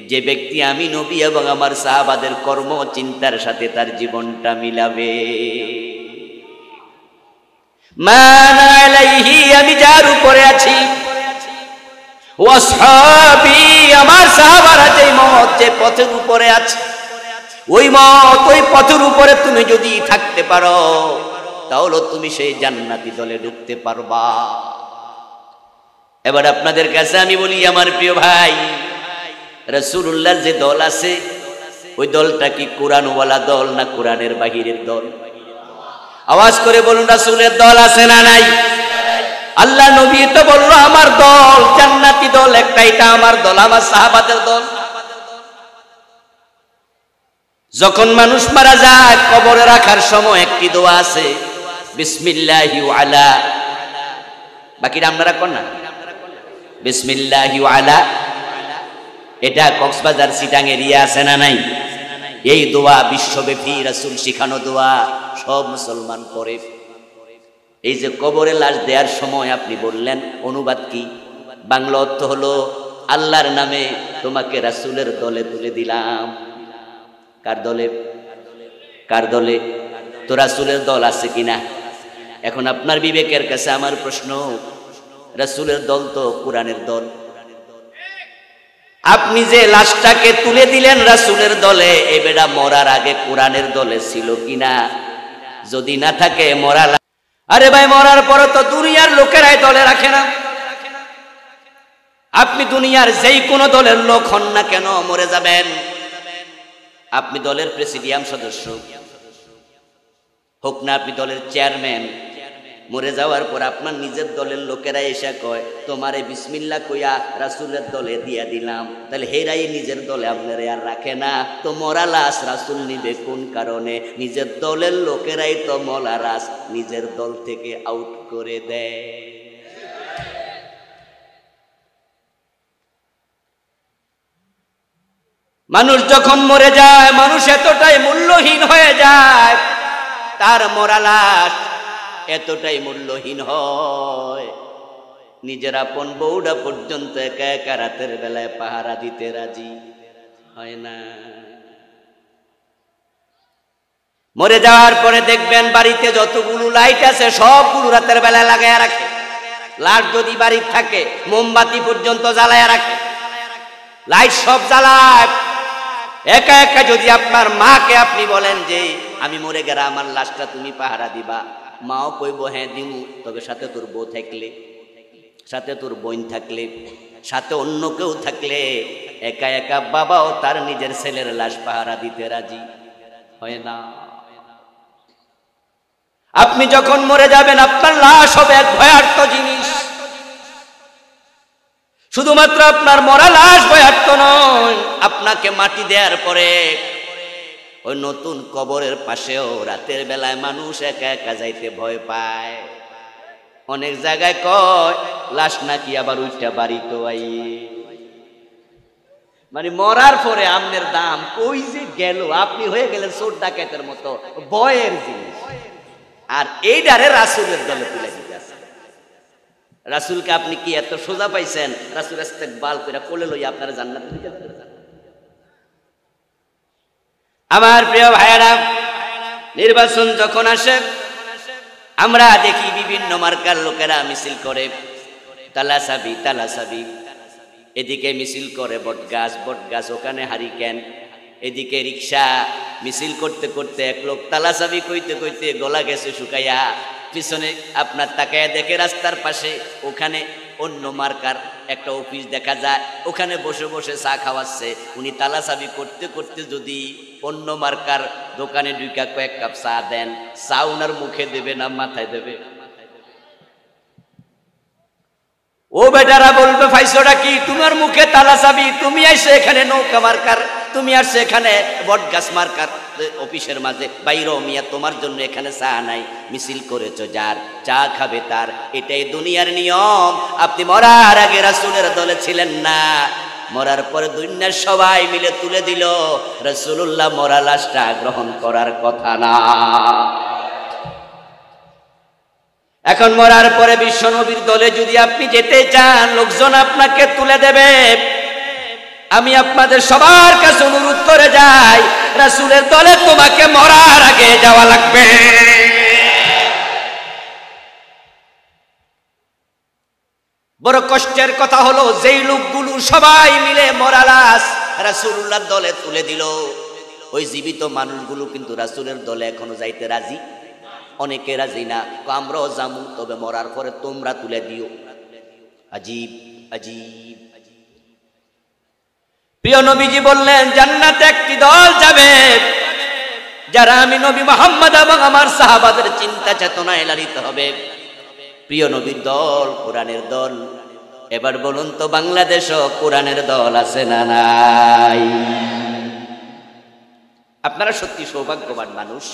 যে ব্যক্তি আমি নবী এবং আমার সাহাবাদের কর্ম চিন্তার সাথে তার জীবনটা মিলাবে। মা আনা আলাইহি, আমি যার উপরে আছি, ওয়া আসহাবী, আমার সাহাবারা যে মত যে পথের উপরে আছে, ওই মত ওই পথের উপরে তুমি যদি থাকতে পারো তাহলে তুমি সেই জান্নাতি দলে ঢুকতে পারবা। এবার আপনাদের কাছে আমি বলি, আমার প্রিয় ভাই, রাসূলুল্লাহর যে দল আছে ওই দলটা কি কোরআনওয়ালা দল না কোরআনের বাহিরের দল? আওয়াজ করে বলুন, রাসূলের দল আছে না নাই? আল্লাহ নবী তো বললো আমার দল জান্নাতি দল একটা, এটা আমার দল, আমার সাহাবাদের দল। যখন মানুষ মারা যায় কবরে রাখার সময় একটি দোয়া আছে, বিসমিল্লাহি আলা, বাকিটা আপনারা কোন না, বিসমিল্লাহি আলা, এটা কক্সবাজার চিটাং এরিয়া আছে না নাই? এই দোয়া বিশ্বব্যাপী রাসূল শিখানো দোয়া, সব মুসলমান পড়ে। এই যে কবরে লাশ দেওয়ার সময় আপনি বললেন, অনুবাদ কি? বাংলা অর্থ হলো, আল্লাহর নামে তোমাকে রাসূলের দলে তুলে দিলাম। কার দলে? কার দলে? তো রাসূলের দল আছে কিনা? এখন আপনার বিবেকের কাছে আমার প্রশ্ন, রাসূলের দল তো কোরআনের দল, আপনি যে লাশটাকে তুলে দিলেন রাসূলের দলে, এ বেটা মরার আগে কোরআনের দলে ছিল কিনা? যদি না থাকে মরা, আরে ভাই মরার পরে তো দুনিয়ার লোকেরাই দলে রাখে না। আপনি দুনিয়ার যেই কোনো দলের লোক হন না কেন, মরে যাবেন। আপনি দলের প্রেসিডিয়াম সদস্য হোক না, আপনি দলের চেয়ারম্যান, মরে যাওয়ার পর আপনার নিজের দলের লোকেরা এসে কয় তোমারে বিসমিল্লাহ কইয়া রাসূলের দলে দিয়া দিলাম, তাহলে হেরাই নিজের দলে আপনারা আর রাখে না। তো মরা লাশ রাসূল নিবে কোন কারণে? নিজের দলের লোকেরাই তো মরা লাশ নিজের দল থেকে আউট করে দেয়। মানুষ যখন মরে যায়, মানুষ এতটাই মূল্যহীন হয়ে যায়, তার মরা লাশ এতটাই মূল্যহীন হয়, নিজের আপন বউটা পর্যন্ত একা একা রাতের বেলায় পাহারা দিতে রাজি হয় না। মরে যাওয়ার পরে দেখবেন বাড়িতে যতগুলো লাইট আছে সবগুলো রাতের বেলায় লাগাইয়া রাখে। লাইট যদি বাড়িতে থাকে মোমবাতি পর্যন্ত জ্বালাইয়া রাখে, লাইট সব জ্বালায়। একা একা যদি আপনার মাকে আপনি বলেন যে আমি মরে গেলে আমার লাশটা তুমি পাহারা দিবা, মাও কইব হ্যাঁ দিমু, তবে সাথে তোর বউ থাকলে, সাথে তোর বোন থাকলে, সাথে অন্য কেউ থাকলে একা একা বাবাও তার নিজের ছেলের লাশ পাহারা দিতে রাজি হয় না। আপনি যখন মরে যাবেন আপনার লাশ হবে এক ভয়ার্থ জিনিস। শুধুমাত্র আপনার মরা লাশ ভয়ার্থ নয়, আপনাকে মাটি দেওয়ার পরে ওই নতুন কবরের পাশেও রাতের বেলায় মানুষ একা একা যাইতে ভয় পায়। অনেক জায়গায় কয় লাশ নাকি আবার উইটা বাড়িতে আই, মানে মরার পরে আমনের দাম কই যে গেল, আপনি হয়ে গেলেন চোর ডাকাতের মতো, ভয়ের জিনিস। আর এইটারে রাসূলের দলে তুলে দিতে আছে। রাসূলকে আপনি কি এত সোজা পাইছেন? রাসূল ইস্তেকবাল করে কোলে লইয়া আপনারা জান্নাতে দিতে পারবেন? আমার প্রিয় ভাইয়েরা, নির্বাচন যখন আসে আমরা দেখি বিভিন্ন মার্কার লোকেরা মিছিল করে, তালাসাবি তালাসাবি, এদিকে মিছিল করে বটগাছ বটগাছ, ওখানে হারিকেন, এদিকে রিক্সা মিছিল করতে করতে এক লোক তালা চাবি কইতে কইতে গলা গেছে শুকাইয়া, পিছনে আপনার তাকায়া দেখে রাস্তার পাশে ওখানে অন্য মার্কার একটা অফিস দেখা যায়, ওখানে বসে বসে চা খাওয়াচ্ছে। উনি তালা চাবি করতে করতে যদি অন্য মার্কার দোকানে ঢুকা কয়েক কাপ চা দেন, চা উনার মুখে দেবে না মাথায় দেবে? ও বেটারা বলবে ফাইসোটা কি, তোমার মুখে তালা চাবি, তুমি আইসো এখানে নৌকা মার্কার, তুমি আসছো এখানে বট গাছ মার্কার অফিসের মাঝে, বাইরো মিয়া তোমার জন্য এখানে চা নাই, মিছিল করেছো যার, চা খাবে তার, এটাই দুনিয়ার নিয়ম। আপনি মরার আগে রাসূলের দলে ছিলেন না, মরার পরে দুনিয়ার সবাই মিলে তুলে দিল, রাসূলুল্লাহ মরা লাশটা গ্রহণ করার কথা না। এখন মরার পরে বিশ্বনবীর দলে যদি আপনি যেতে চান, লোকজন আপনাকে তুলে দেবে। আমি আপনাদের সবার কাছে অনুরোধ করে যাই, রাসূলের দলে তোমাকে মরার আগে যাওয়া লাগবে। বড় কষ্টের কথা হলো, যেই লোকগুলো সবাই মিলে মরা লাশ রাসূলুল্লাহর দলে তুলে দিল, ওই জীবিত মানুষগুলো কিন্তু রাসূলের দলে এখনো যাইতে রাজি। অনেকে রাজি না, আমরাও যামু, তবে মরার পরে তোমরা তুলে দিও। আজীব আজীব। প্রিয় নবীজি বললেন, জান্নাতে একটি দল যাবে যারা আমি নবী মুহাম্মদ এবং আমার সাহাবাদের চিন্তা চেতনায় লালিত হবে। প্রিয় নবীর দল, কোরআনের দল। এবার বলুন তো, বাংলাদেশও কোরআনের দল আছে না নাই? আপনারা সত্যি সৌভাগ্যবান মানুষ,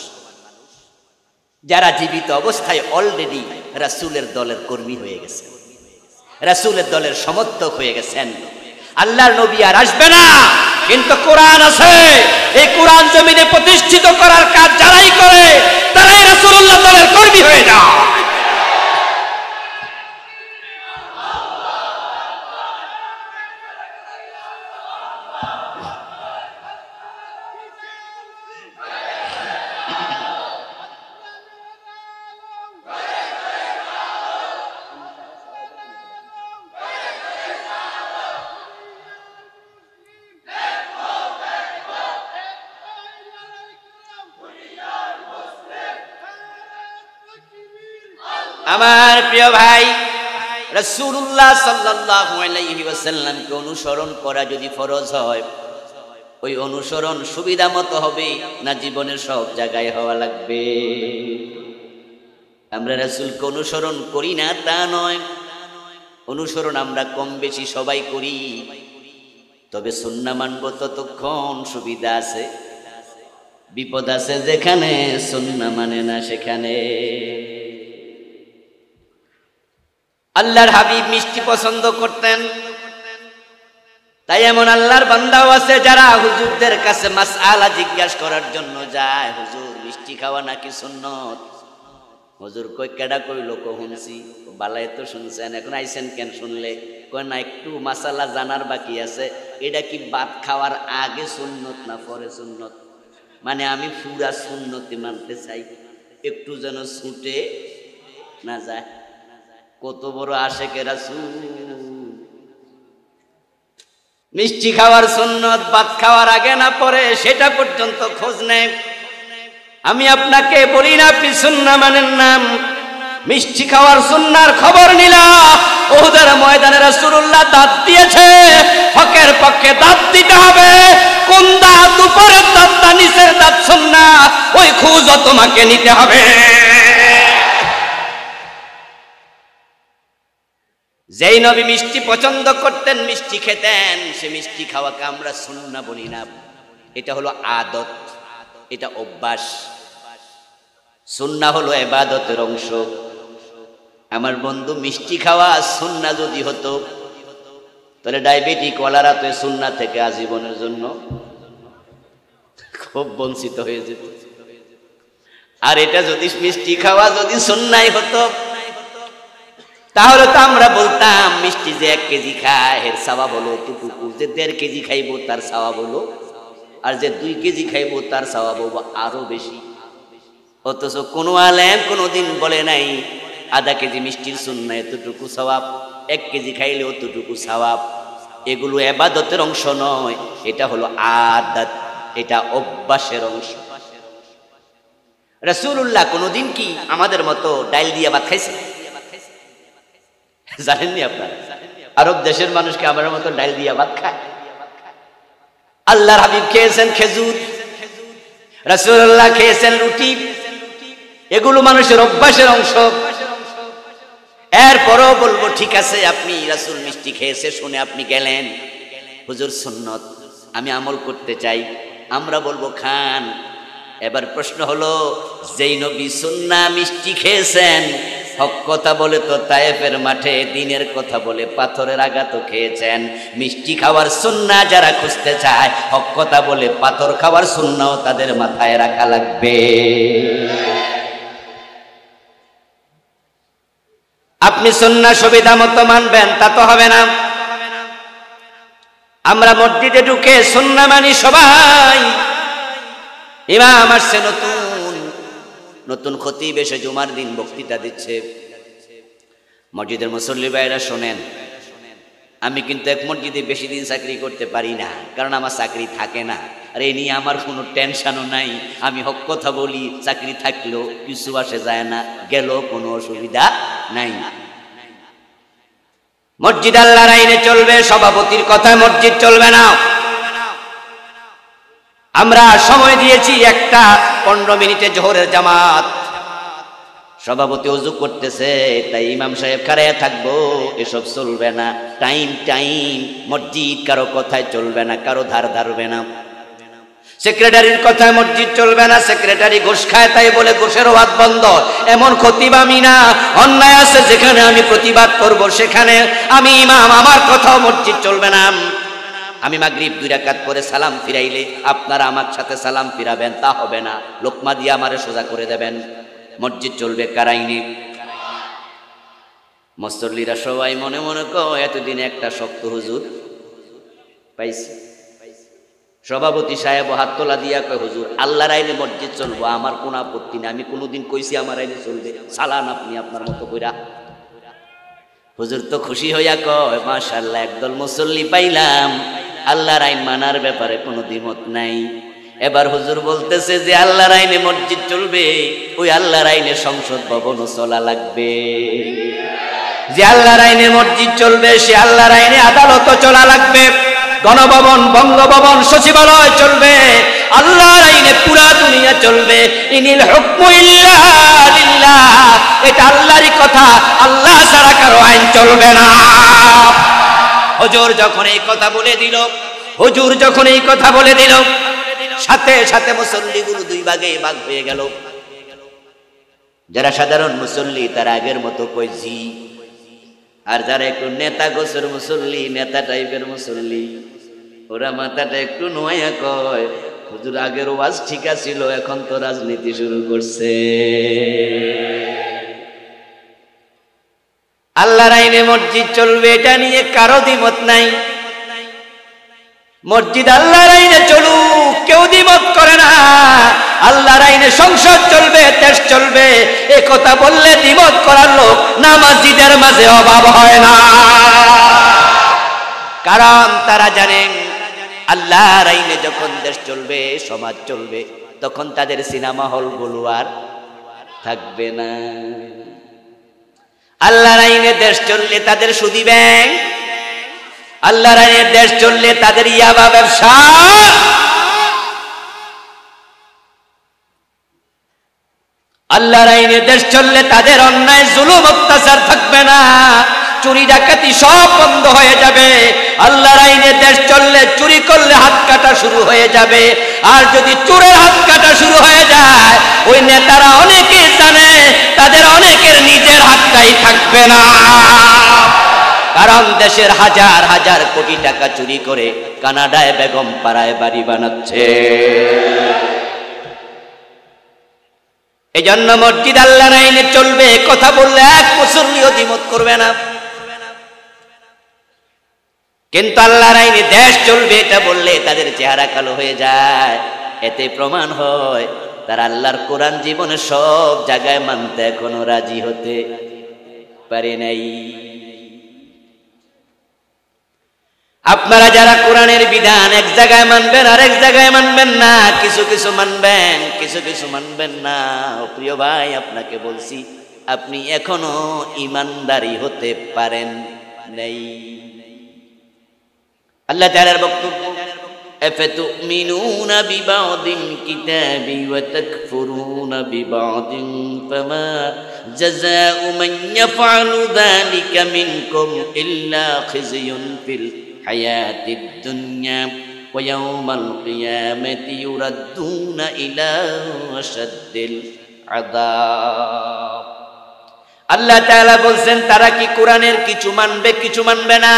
যারা জীবিত অবস্থায় অলরেডি রাসূলের দলের কর্মী হয়ে গেছেন, রাসূলের দলের সমর্থক হয়ে গেছেন। আল্লাহর নবী আর আসবে না, কিন্তু কোরআন আছে। এই কোরআন জমিনে প্রতিষ্ঠিত করার কাজ যারাই করে, তারাই রাসূলুল্লাহ দলের কর্মী হয়ে যায়। আমার প্রিয় ভাই, রাসূলুল্লাহ সাল্লাল্লাহু আলাইহি ওয়াসাল্লামকে অনুসরণ করা যদি ফরজ হয়, ওই অনুসরণ সুবিধা মতো হবে না জীবনের সব জায়গায় হওয়া লাগবে? আমরা রাসূলকে অনুসরণ করি না তা নয়, অনুসরণ আমরা কম বেশি সবাই করি, তবে সুন্নাহ মানব ততক্ষণ সুবিধা আছে। বিপদ আছে যেখানে সুন্নাহ মানে না সেখানে। আল্লাহর হাবিব মিষ্টি পছন্দ করতেন, তাই এমন আল্লাহর বান্দাও আছে যারা হুজুরদের কাছে মাসআলা জিজ্ঞাসা করার জন্য যায়, হুজুর মিষ্টি খাওয়া নাকি সুন্নত? হুজুর কই কেডা কইলো? শুনছি। বালাই তো শুনছেন, এখন আইছেন কেন শুনলে? কই না, একটু মাসালা জানার বাকি আছে। এটা কি ভাত খাওয়ার আগে সুন্নত না পরে সুন্নত? মানে আমি পুরা সুন্নতি মানতে চাই, একটু যেন ছুটে না যায়। কত বড় আশেকে রাসূল! মিষ্টি খাওয়ার সুন্নত ভাত খাওয়ার আগে না পরে সেটা পর্যন্ত খোঁজ নেয়। আমি আপনাকে বলি না আপনি সুন্নাহ মানেন না, মিষ্টি খাওয়ার সুন্নাহর খবর নিলা। উহুদের ময়দানে রাসূলুল্লাহ দাঁত দিয়েছে, হকের পক্ষে দাঁত দিতে হবে। কোন দাঁত উপরের দাঁত না নিচের দাঁত সুন্নাহ, ওই খুঁজও তোমাকে নিতে হবে। যেই নবী মিষ্টি পছন্দ করতেন, মিষ্টি খেতেন, সে মিষ্টি খাওয়াকে আমরা সুন্নাহ বলি না। এটা হলো আদত, এটা অভ্যাস। সুন্নাহ হলো ইবাদতের অংশ। আমার বন্ধু, মিষ্টি খাওয়া সুন্নাহ যদি হতো, তাহলে ডায়াবেটিক ওয়ালারা তো সুন্নাহ থেকে আজীবনের জন্য খুব বঞ্চিত হয়ে যেত। আর এটা যদি মিষ্টি খাওয়া যদি সুন্নাহই হতো, তাহলে তো আমরা বলতাম মিষ্টি যে 1 কেজি খায় এর সওয়াব হলো এতটুকু, যে 1.5 কেজি খাইবো তার সওয়াব হলো, আর যে 2 কেজি খাইবো তার সওয়াব হবো আরো বেশি। অথচ কোনো আলেম কোনোদিন বলে নাই আধা কেজি মিষ্টির সুন্নাহ এতটুকু সওয়াব, 1 কেজি খাইলে অতটুকু সওয়াব। এগুলো ইবাদতের অংশ নয়, এটা হলো আদত, এটা অভ্যাসের অংশ। রাসূলুল্লাহ কোনদিন কি আমাদের মতো ডাইল দিয়ে ভাত খাইছে? জানেননি আপনারা? আরব দেশের মানুষকে আমাদের মতো ডাইল দিয়ে ভাত খায়? আল্লাহর হাবিব খেয়েছেন খেজুর, রাসূলুল্লাহ খেয়েছেন রুটি। এগুলো মানুষের অভ্যাসের অংশ। এরপরও বলবো ঠিক আছে, আপনি রাসূল মিষ্টি খেয়েছে শুনে আপনি গেলেন, হুজুর সুন্নত আমি আমল করতে চাই, আমরা বলবো খান। এবার প্রশ্ন হলো, যেই নবী সুন্নাহ মিষ্টি খেয়েছেন, হক কথা বলে তো তায়েফের মাঠে দিনের কথা বলে পাথরের আঘাতও খেয়েছেন। মিষ্টি খাওয়ার সুন্নাহ যারা খুঁজতে চায়, হক কথা বলে পাথর খাওয়ার সুন্নাহও তাদের মাথায় রাখা লাগবে। আপনি সুন্নাহ সুবিধা মতো মানবেন তা তো হবে না। আমরা মসজিদে ঢুকে সুন্নাহ মানি সবাই। ইমাম আসছে নতুন খতিব এসে জুমার দিন বক্তৃতা দিচ্ছে, মসজিদের মুসল্লি ভাইরা শোনেন, আমি কিন্তু এক মসজিদে বেশি দিন চাকরি করতে পারি না, কারণ আমার চাকরি থাকে না। আর এ নিয়ে আমার কোনো টেনশনও নাই। আমি হক কথা বলি, চাকরি থাকলেও কিছু আসে যায় না, গেলেও কোনো অসুবিধা নাই। মসজিদ আল্লাহর আইনে চলবে, সভাপতির কথায় মসজিদ চলবে না। আমরা সময় দিয়েছি 1টা 15 মিনিটে জোহরের জামাত, সভাপতি ওযু করতেছে তাই ইমাম সাহেব খাড়ায় থাকবো, এসব চলবে না। টাইম মসজিদ কারো কথায় চলবে না, কারো ধার ধারবে না। সেক্রেটারির কথায় মসজিদ চলবে না, সেক্রেটারি ঘুষ খায় তাই বলে ঘুষেরও হাত বন্ধ, এমন খতিব আমি না। অন্যায় আছে যেখানে আমি প্রতিবাদ করব, সেখানে আমি ইমাম, আমার কথাও মসজিদ চলবে না। আমি মাগরিব 2 রাকাত পরে সালাম ফিরাইলে আপনারা আমার সাথে সালাম ফিরাবেন, তা হবে না। লোকমা দিয়ে আমারে সোজা করে দেবেন। মসজিদ চলবে কার আইনে? মুসল্লিরা সবাই মনে মনে কয় এতদিনে একটা শক্ত হুজুর পাইছি। সভাপতি সাহেব হাত তোলা দিয়া কয়, হুজুর আল্লাহর আইনে মসজিদ চলবো, আমার কোনো আপত্তি নেই। আমি কোনোদিন কইছি আমার আইনে চলবে, চালান আপনি আপনার মতো কইরা। হুজুর তো খুশি হইয়া কয়, মাশাআল্লাহ, একদল মুসল্লি পাইলাম, আল্লাহর আইন মানার ব্যাপারে কোনো দ্বিমত নাই। এবার হুজুর বলতেছে যে আল্লাহর আইনে মসজিদ চলবে, ওই আল্লাহর আইনে সংসদ ভবনও চলা লাগবে। যে আল্লাহর আইনে মসজিদ চলবে, সে আল্লাহর আইনে আদালতও চলা লাগবে। গণভবন, বঙ্গভবন, সচিবালয় চলবে, আল্লাহর আইনে পুরা দুনিয়া চলবে। ইনিল হুকমু ইল্লা লিল্লাহ, এটা আল্লাহরই কথা, আল্লাহ ছাড়া কারো আইন চলবে না। হুজুর যখন এই কথা বলে দিল, সাথে সাথে মুসল্লিগুলো 2 ভাগে ভাগ হয়ে গেল। যারা সাধারণ মুসল্লি তারা আগের মতো কই জি, আর যারা একটু নেতা গোছের মুসল্লি, নেতা টাইপের মুসল্লি, ওরা মাথাটা একটু নোয়া কয়, হুজুর আগের ওয়াজ ঠিক ছিল, এখন তো রাজনীতি শুরু করছে। আল্লাহর আইনে মসজিদ চলবে, এটা নিয়ে কারো দ্বিমত নাই। মসজিদ আল্লাহর আইনে চলুক, কেউ দ্বিমত করে না। আল্লাহর আইনে সংসদ চলবে, দেশ চলবে, এ কথা বললে দ্বিমত করার লোক নামাজীদের মাঝে অভাব হয় না। কারণ তারা জানেন আল্লাহর আইনে যখন দেশ চলবে, সমাজ চলবে, তখন তাদের সিনেমা হলগুলো আর থাকবে না। আল্লাহর আইনে দেশ চললে তাদের সুদী ব্যাংক, আল্লাহর আইনে দেশ চললে তাদের ইয়াবা ব্যবসা, আল্লাহর আইনে দেশ চললে তাদের অন্যায় জুলুম অত্যাচার থাকবে না, চুরি ডাকাতি সব বন্ধ হয়ে যাবে। আল্লাহর আইনে দেশ চললে চুরি করলে হাত কাটা শুরু হয়ে যাবে। আর যদি চোরের হাত কাটা শুরু হয়ে যায়, ওই নেতারা অনেকে জানে তাদের অনেকের নিজের হাতটাই থাকবে না। কারণ দেশের হাজার হাজার কোটি টাকা চুরি করে কানাডায় বেগম পাড়ায় বাড়ি বানাচ্ছে। এই জন্য মসজিদ আল্লাহর আইনে চলবে, কথা বললে এক মুসল্লিও দ্বিমত করবে না। কিন্তু আল্লাহর আইনে দেশ চলবে এটা বললে তাদের চেহারা কালো হয়ে যায়। এতে প্রমাণ হয় তারা আল্লাহর কোরআন জীবনে সব জায়গায় মানতে এখনো রাজি হতে পারে নাই। আপনারা যারা কোরআনের বিধান এক জায়গায় মানবেন আর এক জায়গায় মানবেন না, কিছু কিছু মানবেন কিছু কিছু মানবেন না। ও প্রিয় ভাই, আপনাকে বলছি আপনি এখনো ঈমানদারি হতে পারেন নাই। আল্লাহ তাআলার বক্তব্য, আফাতুমিনুনা বিবাদিল কিতাবি ওয়া তাকফুরুনা বিবাদিন ফামা জাযাউ মান ইয়াফআলু যালিকা মিনকুম ইল্লা খিzyun ফিল হায়াতিদ দুনিয়া ওয়া ইয়াওমাল কিয়ামাতি ইউরাদ্দুনা ইলা আশাদ্দিল আযাব। আল্লাহ তাআলা বলছেন তারা কি কোরআনের কিছু মানবে কিছু মানবে না।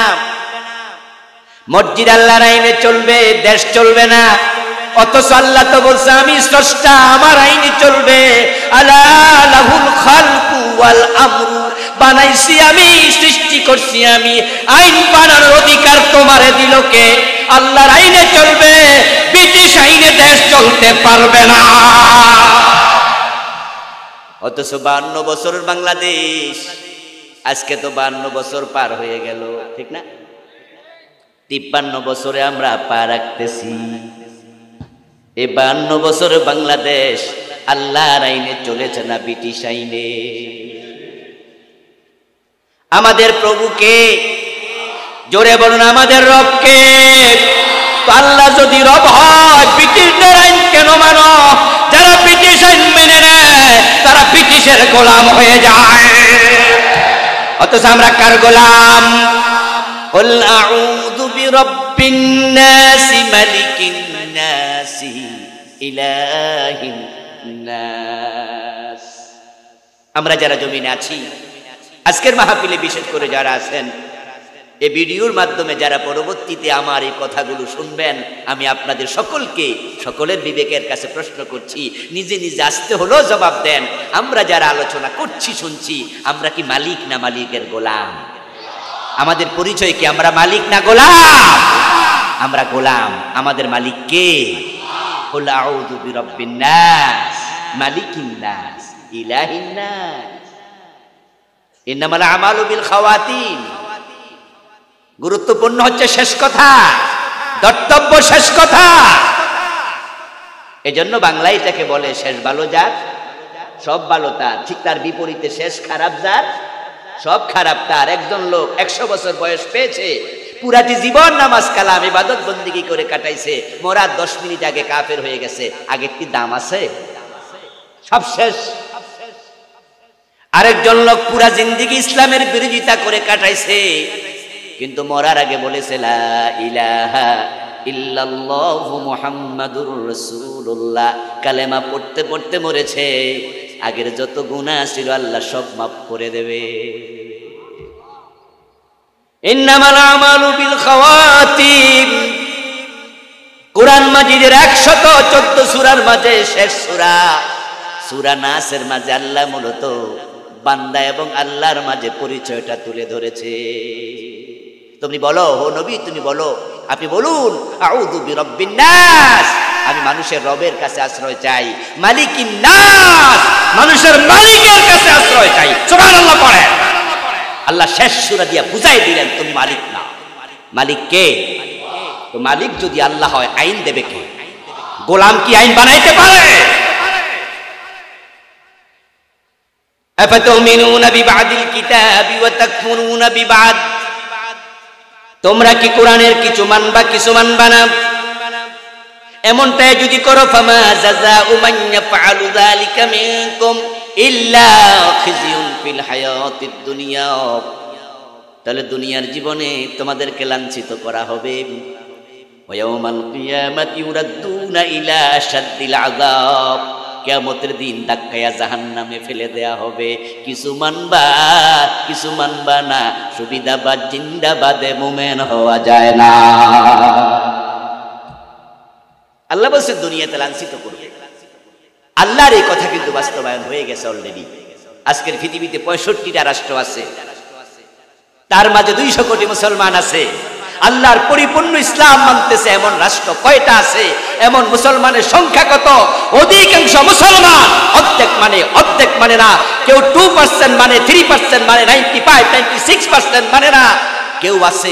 মসজিদ আল্লাহর আইনে চলবে, দেশ চলবে না। অথচ আল্লাহ তো বলছে আমি স্রষ্টা, আমার আইনে চলবে। আলা লাহুল খালকু ওয়াল আমরু, বানাইছি আমি, সৃষ্টি করছি আমি, আইন বানানোর অধিকার তোমারে দিল কে? আল্লাহর আইনে চলবে, ব্রিটিশ আইনে দেশ চলতে পারবে না। অথচ 52 বছরের বাংলাদেশ, আজকে তো 52 বছর পার হয়ে গেল, ঠিক না? 53 বছরে আমরা পা রাখতেছি। এই 52 বছরের বাংলাদেশ আল্লাহর আইনে চলেছে না ব্রিটিশ আইনে? আমাদের প্রভুকে জোরে বলুন, আমাদের রবকে। তো আল্লাহ যদি রব হয়, ব্রিটিশদের আইন কেন মানো? যারা ব্রিটিশ আইন মেনে নেয় তারা ব্রিটিশের গোলাম হয়ে যায়। অথচ আমরা কার গোলাম? কুল আউযু বিরাব্বিন নাসি মালিকিন নাসি ইলাহিন নাস। আমরা যারা জমিনে আছি, আজকের মাহফিলে বিশেষ করে যারা আছেন, এই ভিডিওর মাধ্যমে যারা পরবর্তীতে আমার এই কথাগুলো শুনবেন, আমি আপনাদের সকলকে, সকলের বিবেকের কাছে প্রশ্ন করছি, নিজে নিজে আসতে হলো জবাব দেন। আমরা যারা আলোচনা করছি শুনছি, আমরা কি মালিক না মালিকের গোলাম? আমাদের পরিচয় কি? আমরা মালিক না গোলাম? আমরা গোলাম। আমাদের মালিক কে? কুল আউযু বিরাব্বিন নাস মালিকিন নাস ইলাহিন নাস। ইন্নামাল আমালু বিল খাওয়াতিম। গুরুত্বপূর্ণ হচ্ছে শেষ কথা, দর্তব্য শেষ কথা। এজন্য বাংলা এটাকে বলে শেষ ভালো যার সব ভালো তার, ঠিক তার বিপরীতে শেষ খারাপ যার সব খারাপ তার। একজন লোক 100 বছর বয়স পেয়েছে, পুরাটি জীবন নামাজ কালাম ইবাদত বন্দেগী করে কাটাইছে, মরার 10 মিনিট আগে কাফের হয়ে গেছে। আগে কি দাম আছে? সব শেষ। আরেকজন লোক পুরা জিন্দেগি ইসলামের বিরোধিতা করে কাটাইছে, কিন্তু মরার আগে বলেছে লা ইলাহা ইল্লাল্লাহু মুহাম্মাদুর রাসূলুল্লাহ। কালেমা পড়তে পড়তে মরেছে। আগের যত গুনাহ ছিল আল্লাহ সব মাফ করে দেবে। ইন্নামাল আমালু বিল খাওয়াতিম। কুরআন মাজিদের 114 সূরার মাঝে শেষ সূরা সূরা নাসের মাঝে আল্লাহ মূলত বান্দা এবং আল্লাহর মাঝে পরিচয়টা তুলে ধরেছে। তুমি বলো, ও নবী তুমি বলো, আপনি বলুন আউযু বিরাব্বিন নাস, আমি মানুষের রবের কাছে আশ্রয় চাই। মালিকিন নাস, মানুষের মালিকের কাছে আশ্রয় চাই। সুবহানাল্লাহ পড়েন। আল্লাহ শেষ সূরা দিয়া বুঝাই দিলেন তুমি মালিক না। মালিক কে? তো মালিক যদি আল্লাহ হয়, আইন দেবে কে? গোলাম কি আইন বানাইতে পারে? আফাতুমিনুনা বিবাদিল কিতাবি ওয়া তাকফুরুনা বিবাদ। তোমরা কি কোরআনের কিছু মানবা কিছু মানবা না? এমনটাই যদি করো, ফামা জাযাউ মান ইয়াফআলু যালিকা মিনকুম ইল্লা খিzyun ফিল হায়াতিদ দুনিয়া। তাহলে দুনিয়ার জীবনে তোমাদেরকে লাঞ্ছিত করা হবে। ওয়া ইয়াউমাল কিয়ামাতি ইউরাদ্দুনা ইলা আশাদ্দিল আযাব। কিয়ামতের দিন ধাক্কায়া জাহান্নামে ফেলে দেয়া হবে। কিছু মানবা কিছু মানবা না। সুবিধাবাদ জিন্দাবাদে মুমিন হওয়া যায় না। আল্লাহ বলছেন দুনিয়াতে লাঞ্ছিত করবে। আল্লাহর এই কথা কিন্তু বাস্তবায়ন হয়ে গেছে অলরেডি। আজকের পৃথিবীতে 65টা রাষ্ট্র আছে, তার মাঝে 200 কোটি মুসলমান আছে। আল্লাহর পরিপূর্ণ ইসলাম মানতেছে এমন রাষ্ট্র কয়টা আছে? এমন মুসলমানের সংখ্যা কত? অধিকাংশ মুসলমান অর্ধেক মানে না। কেউ 2% মানে, 3% মানে, 95-96% মানে না। কেউ আছে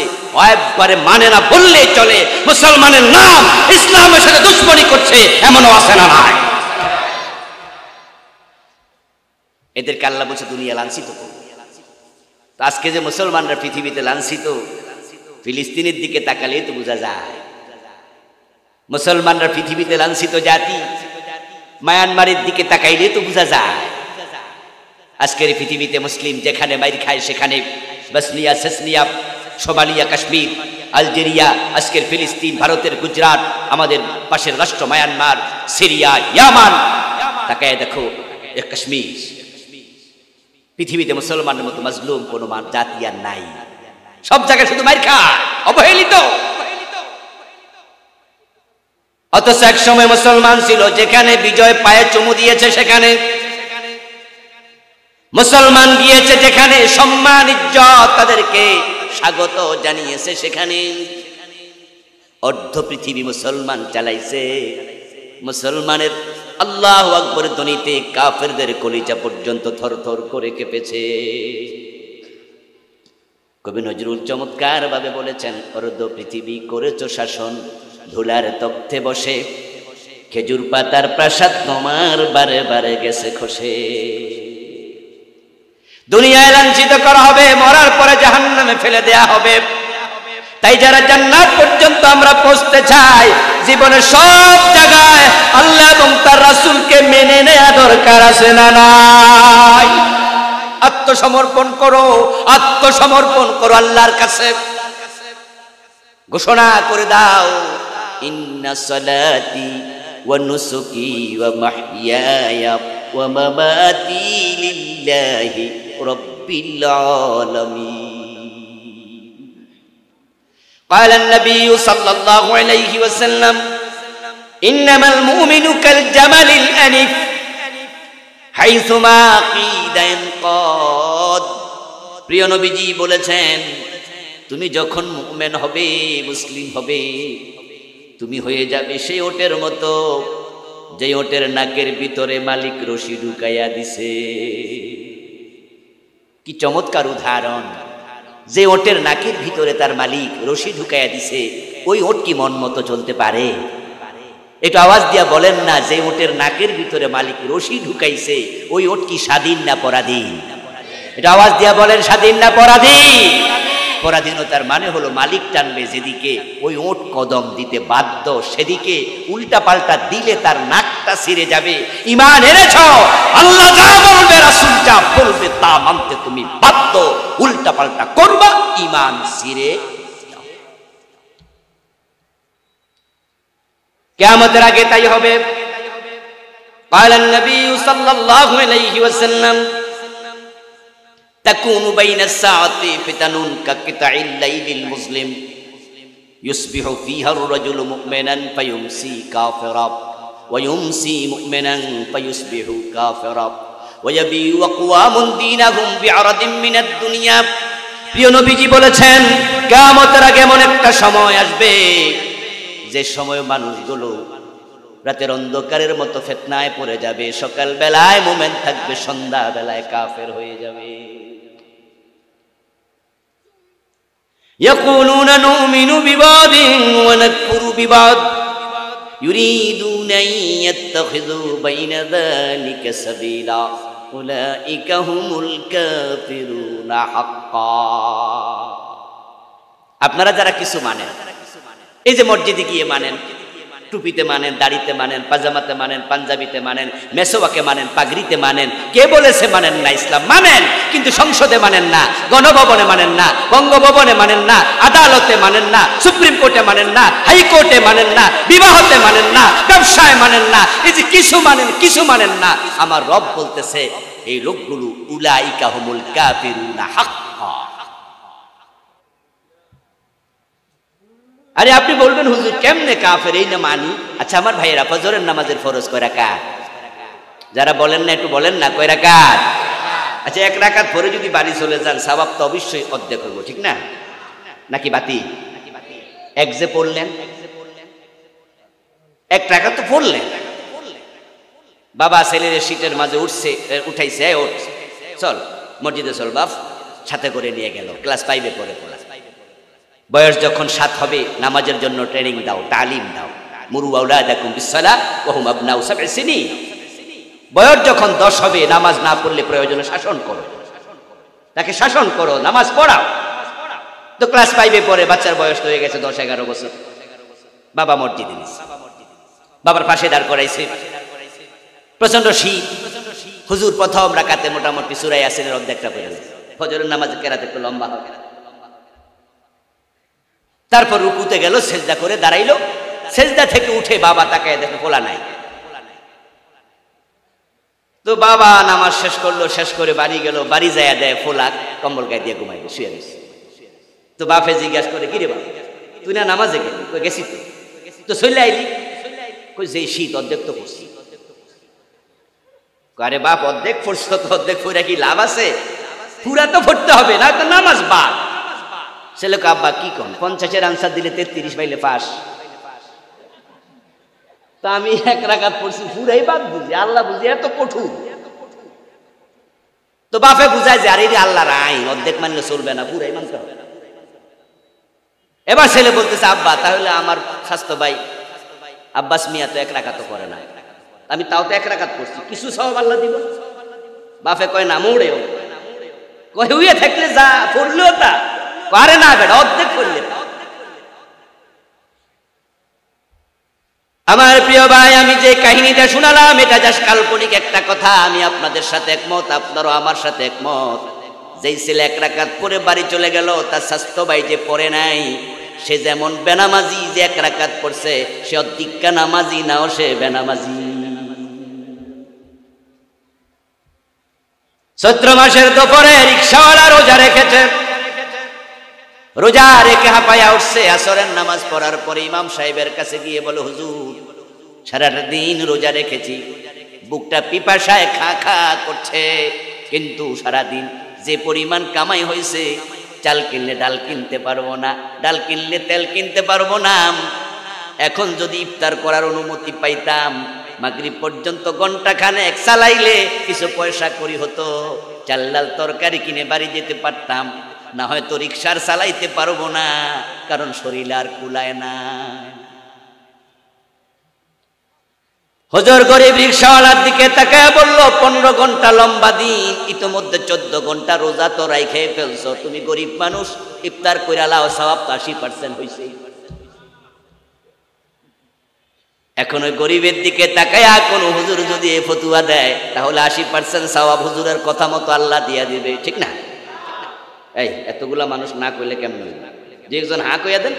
একবারে মানে না, বললেই চলে, মুসলমানের নাম ইসলামের সাথে দুশ্মনী করছে, এমনও আছে না নাই? এদেরকে আল্লাহ বলছে দুনিয়া লাঞ্ছিত করবে। তো আজকে যে মুসলমানরা পৃথিবীতে লাঞ্ছিত, ফিলিস্তিনের দিকে তাকালেই তো বোঝা যায় মুসলমানরা পৃথিবীতে লাঞ্ছিত জাতি। মায়ানমারের দিকে তাকাইলে তো বোঝা যায় আজকের পৃথিবীতে মুসলিম যেখানে মাইর খায় সেখানে বসনিয়া, সেসনিয়া, সোমালিয়া, কাশ্মীর, আলজেরিয়া, আজকের ফিলিস্তিন, ভারতের গুজরাট, আমাদের পাশের রাষ্ট্র মায়ানমার, সিরিয়া, ইয়ামান, তাকায় দেখো কাশ্মীর। পৃথিবীতে মুসলমানের মতো মাজলুম কোন জাতি আর নাই। সব জায়গায় শুধু মাইর খায়, অবহেলিত। অথচ এক সময় মুসলমান ছিল, যেখানে বিজয় পায়ে চুমু দিয়েছে সেখানে মুসলমান গিয়েছে, যেখানে সম্মান ইজ্জত তাদেরকে স্বাগত জানিয়েছে সেখানে অর্ধ পৃথিবী মুসলমান চালাইছে। মুসলমানের আল্লাহু আকবার ধ্বনিতে কাফেরদের কলিজা পর্যন্ত থরথর করে কেঁপেছে। কবি নজরুল চমৎকার ভাবে বলেছেন, অর্ধ পৃথিবী করেছ শাসন, ধুলার তখ্তে বসে, খেজুর পাতার প্রাসাদ তোমার বারে বারে গেছে খসে। দুনিয়ায় লাঞ্ছিত করা হবে, মরার পরে জাহান্নামে ফেলে দেয়া হবে। তাই যারা জান্নাত পর্যন্ত আমরা পৌঁছতে চাই, জীবনের সব জায়গায় আল্লাহ এবং তার রাসূলকে মেনে নেওয়া দরকার আছে না নাই? আত্মসমর্পণ করো, আত্মসমর্পণ করো আল্লাহর কাছে। ঘোষণা করে দাও, ইন্না সালাতি ওয়া নুসুকি ওয়া মাহইয়ায়া ওয়া মামাতি লিল্লাহি রাব্বিল আলামিন। قال النبي صلى الله عليه وسلم إنما المؤمن كالجمل الأنف حيثما قيد ينقاد। প্রিয় নবীজি বলেছেন, তুমি যখন মুমিন হবে, মুসলিম হবে, তুমি হয়ে যাবে সেই ওটের মতো, যে ওটের নাকের ভিতরে মালিক রশি ঢুকাইয়া দিছে। কি চমৎকার উদাহরণ! যে ওটের নাকের ভিতরে তার মালিক রশি ঢুকাইয়া দিছে, ওই ওট কি মন মতো চলতে পারে? একটু আওয়াজ দিয়া বলেন না, যে ওটের নাকের ভিতরে মালিক রশি ঢুকাইছে, ওই ওট কি স্বাধীন না পরাধীন? এটা আওয়াজ দিয়া বলেন, স্বাধীন না পরাধীন? পরাধীনতার মানে হলো মালিক টানবে যেদিকে, ওই ওট কদম দিতে বাধ্য সেদিকে। উল্টা পাল্টা দিলে তার নাকটা ছিঁড়ে যাবে। ঈমান এনেছ, আল্লাহ যা বলবে, রাসূল যা বলবে তা মানতে তুমি বাধ্য। উল্টা পাল্টা করবা, ঈমান ছিঁড়ে যাবে। কিয়ামতের আগে তাই হবে। قال النبي صلى الله عليه وسلم تكون بين الساعة فتن كقطع الليل المظلم يصبح فيها الرجل مؤمنا فيمسي كافرا ويمسي مؤمنا فيصبح كافرا ويبيع أقوام دينهم بعرض من الدنيا। প্রিয় নবীজি বলেছেন, কিয়ামতের আগে এমন একটা সময় আসবে, যে সময় মানুষগুলো রাতের অন্ধকারের মতো ফিতনায় পড়ে যাবে। সকাল বেলায় মুমিন থাকবে, সন্ধ্যা বেলায় কাফের হয়ে যাবে। يقولون نؤمن ببعض ونكفر ببعض يريدون أن يتخذوا بين ذلك سبيلا أولئك هم الكافرون حقا। আপনারা যারা কিছু মানেন, এই যে মসজিদে গিয়ে মানেন, টুপিতে মানেন, দাড়িতে মানেন, পাজামাতে মানেন, পাঞ্জাবিতে মানেন, মেসোয়াকে মানেন, পাগড়িতে মানেন, কে বলেছে মানেন না? ইসলাম মানেন, কিন্তু সংসদে মানেন না, গণভবনে মানেন না, বঙ্গভবনে মানেন না, আদালতে মানেন না, সুপ্রিম কোর্টে মানেন না, হাইকোর্টে মানেন না, বিবাহতে মানেন না, ব্যবসায় মানেন না। এই যে কিছু মানেন, কিছু মানেন না। আমার রব বলতেছে, এই লোকগুলো উলাইকা হুমুল কাফিরুনা হাক্কা। আরে আপনি বলবেন, হুজুর কেমনে কাফের? এই না মানি। আচ্ছা আমার ভাইয়েরা, ফজরের নামাজের ফরজ কয় রাকাত? যারা বলেন না একটু বলেন না, কয় রাকাত? আচ্ছা এক রাকাত পরে যদি বাড়ি চলে যান, সওয়াব তো অবশ্যই অর্ধেক হইব, ঠিক না? নাকি বাতি? এক যে পড়লেন, এক রাকাত তো পড়লেন, বাবা ছেলের সিটের মাঝে উঠছে, উঠাইছে, চল মসজিদে চল বাপ, সাথে করে নিয়ে গেল, ক্লাস 5-এ পড়ে পড়া। বয়স যখন 7 হবে নামাজের জন্য ট্রেনিং দাও, তালিম দাও। মুরু আওলাদাকুম বিসসালাহ ওয়া হুম আবনাউ সাব'i সিনিন। বয়স যখন 10 হবে নামাজ না পড়লে প্রয়োজনে শাসন করো, তাকে শাসন করো, নামাজ পড়াও। তো ক্লাস 5-এ পড়ে বাচ্চার বয়স হয়ে গেছে 10-11 বছর, বাবা মসজিদে নিছে, বাবার পাশে দাঁড় করাইছে, প্রচন্ড শীত। হুজুর প্রথম রাকাতে মোটামুটি সূরা ইয়াসিনের অর্ধেকটা পড়ে গেছে, ফজরের নামাজ কেরাত একটু লম্বা হবে। তারপর রুকুতে গেল, সেজদা করে দাঁড়াইলো, সেজদা থেকে উঠে বাবা তাকায় দেখে পোলা নাই। তো বাবা নামাজ শেষ করলো, শেষ করে বাড়ি গেল, বাড়ি যায় দেয় ফোলা কম্বল গায়ে দিয়ে ঘুমাইবে, শুয়ে গেছে। তো বাপে জিজ্ঞাসা করে, কি রে বাবা তুই না নামাজে গেলি? কই গেছি তো চলে আইলি? কই যে শীত অর্ধেক তো পড়ছি। আরে বাপ অর্ধেক পড়ছো তো অর্ধেক পড়ে কি লাভ আছে? পুরা তো পড়তে হবে, না তো নামাজ বাদ। ছেলে আব্বা কি কন, 50-এর আনসার দিলে 33 পাইলে পাস। তা আমি 1 রাকাত পড়ছি, পুরাই বাদ বুঝি, আল্লাহ বুঝি এত কঠোর। তো বাপে বুঝায় যে আরে আল্লাহর আইন, অর্ধেক মানলে চলবে না, পুরাই মানতে হবে। এবার ছেলে বলতেছে, আব্বা তাহলে আমার স্বাস্থ্য ভাই আব্বাস মিয়া তো 1 রাকাত পড়ে না, আমি তাও তো 1 রাকাত পড়ছি, কিছু সওয়াব আল্লাহ দিব। বাপে কয় না মোড়েও, কয় হইয়া থাকলে যা পড়লেও তা, আরে না বেটা অর্ধেক পড়লে। আমার প্রিয় ভাই, আমি যে কাহিনীটা শোনালাম এটা জাস্ট কাল্পনিক একটা কথা। আমি আপনাদের সাথে একমত, আপনারও আমার সাথে একমত। যেই ছেলে 1 রাকাত পড়ে বাড়ি চলে গেল, তার স্বাস্থ্য ভাই যে পড়ে নাই, সে যেমন বেনামাজি, যে 1 রাকাত পড়ছে সে অধিকা নামাজি নাও, সে বেনামাজি। চৈত্র মাসের দুপুরে রিকশাওয়ালা রোজা রেখেছে, রোজা রেখে হাঁপাইয়া উঠছে। আসরের নামাজ পড়ার পরে ইমাম সাহেবের কাছে গিয়ে বলে, হুজুর সারাটা দিন রোজা রেখেছি, বুকটা পিপাসায় খা খা করছে, কিন্তু সারাদিন যে পরিমাণ কামাই হয়েছে, চাল কিনলে ডাল কিনতে পারবো না, ডাল কিনলে তেল কিনতে পারবো না। এখন যদি ইফতার করার অনুমতি পাইতাম, মাগরিব পর্যন্ত ঘন্টাখানেক চালাইলে কিছু পয়সা করি হতো, চাল ডাল তরকারি কিনে বাড়ি যেতে পারতাম। না হয়তো রিকশার চালাইতে পারবো না, কারণ শরীর আর কুলায় না। হুজুর গরিব রিকশাওয়ালার দিকে তাকায় বলল, 15 ঘন্টা লম্বা দিন, ইতোমধ্যে 14 ঘন্টা রোজা তো রাইখে ফেলছো, তুমি গরিব মানুষ, ইফতার কইরা লাও, সওয়াব তো 80% হইছে। এখন ওই গরিবের দিকে তাকায়া কোন হুজুর যদি এই ফতুয়া দেয়, তাহলে 80% সওয়াব হুজুরের কথা মতো আল্লাহ দিয়া দিবে, ঠিক না? এই এতগুলা মানুষ না কইলে কেমন হবে? যে একজন হা কইয়া দেন,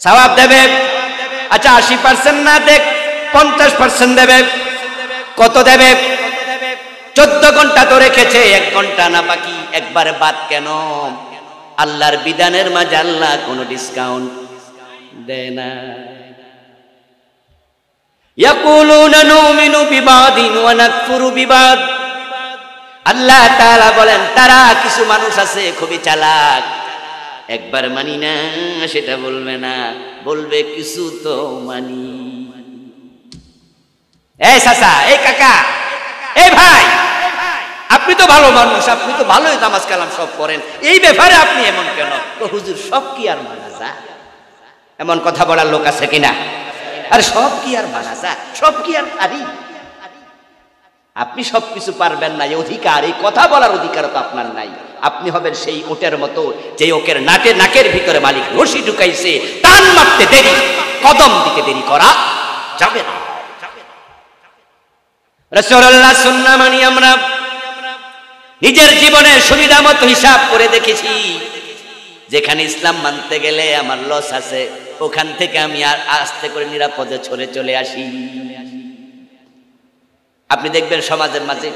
সওয়াব দেবে। আচ্ছা 80% না দেখ, 50% দেবে। কত দেবে? 14 ঘন্টা তো রেখেছে, 1 ঘন্টা না বাকি, একবারে বাদ কেন? আল্লাহর বিধানের মাঝে আল্লাহ কোনো ডিসকাউন্ট দেয় না। ইয়াকুলুনা নুমিনু বিবাদিন ওয়া নাকফুরু বিবাদ। আল্লাহ তাআলা বলেন, তারা কিছু মানুষ আছে খুবই চালাক, একবার মানি না সেটা বলবে না, বলবে কিছু তো মানি। এই চাচা, এই কাকা, এই ভাই, আপনি তো ভালো মানুষ, আপনি তো ভালোই নামাজ কালাম সব করেন, এই ব্যাপারে আপনি এমন কেন? তো হুজুর সব কি আর মানা যায়? এমন কথা বলার লোক আছে কিনা? আরে সব কি আর মানা যায়? সব কি আর পারি? আপনি সবকিছু পারবেন না, এই অধিকার, এই কথা বলার অধিকার তো আপনার নাই। আপনি হবেন সেই ওটের মতো, যে ওকের নাকের ভিতরে মালিক রশি ঢুকাইছে, টান মারতে দেরি, কদম দিতে দেরি করা যাবে না। রাসূলুল্লাহ সুন্নাহ মানি আমরা নিজের জীবনের সুবিধা মতো হিসাব করে দেখেছি, যেখানে ইসলাম মানতে গেলে আমার লস আছে, ওখান থেকে আমি আর আস্তে করে নিরাপদে চলে আসি। আপনি দেখবেন সমাজের মাঝে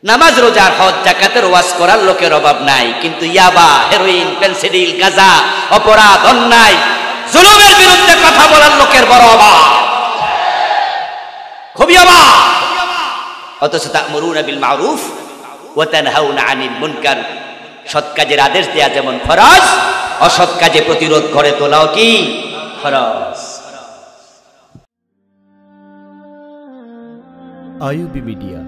নামাজ, রোজা, হজ, যাকাতের ওয়াজ করার লোকের অভাব নাই, কিন্তু ইয়াবা, হেরোইন, পেনসিডিল, গাঁজা, অপরাধ, অন্যায়, জুলুমের বিরুদ্ধে কথা বলার লোকের বড় অভাব, খুবই অভাব। অথচ তা'মুরুনা বিল মা'রুফ ওয়া তানহাউনা আনিল মুনকার। সৎ কাজের আদেশ দেয়া যেমন ফরজ, অসৎ কাজে প্রতিরোধ করে তোলাও কি ফরজ। IUB media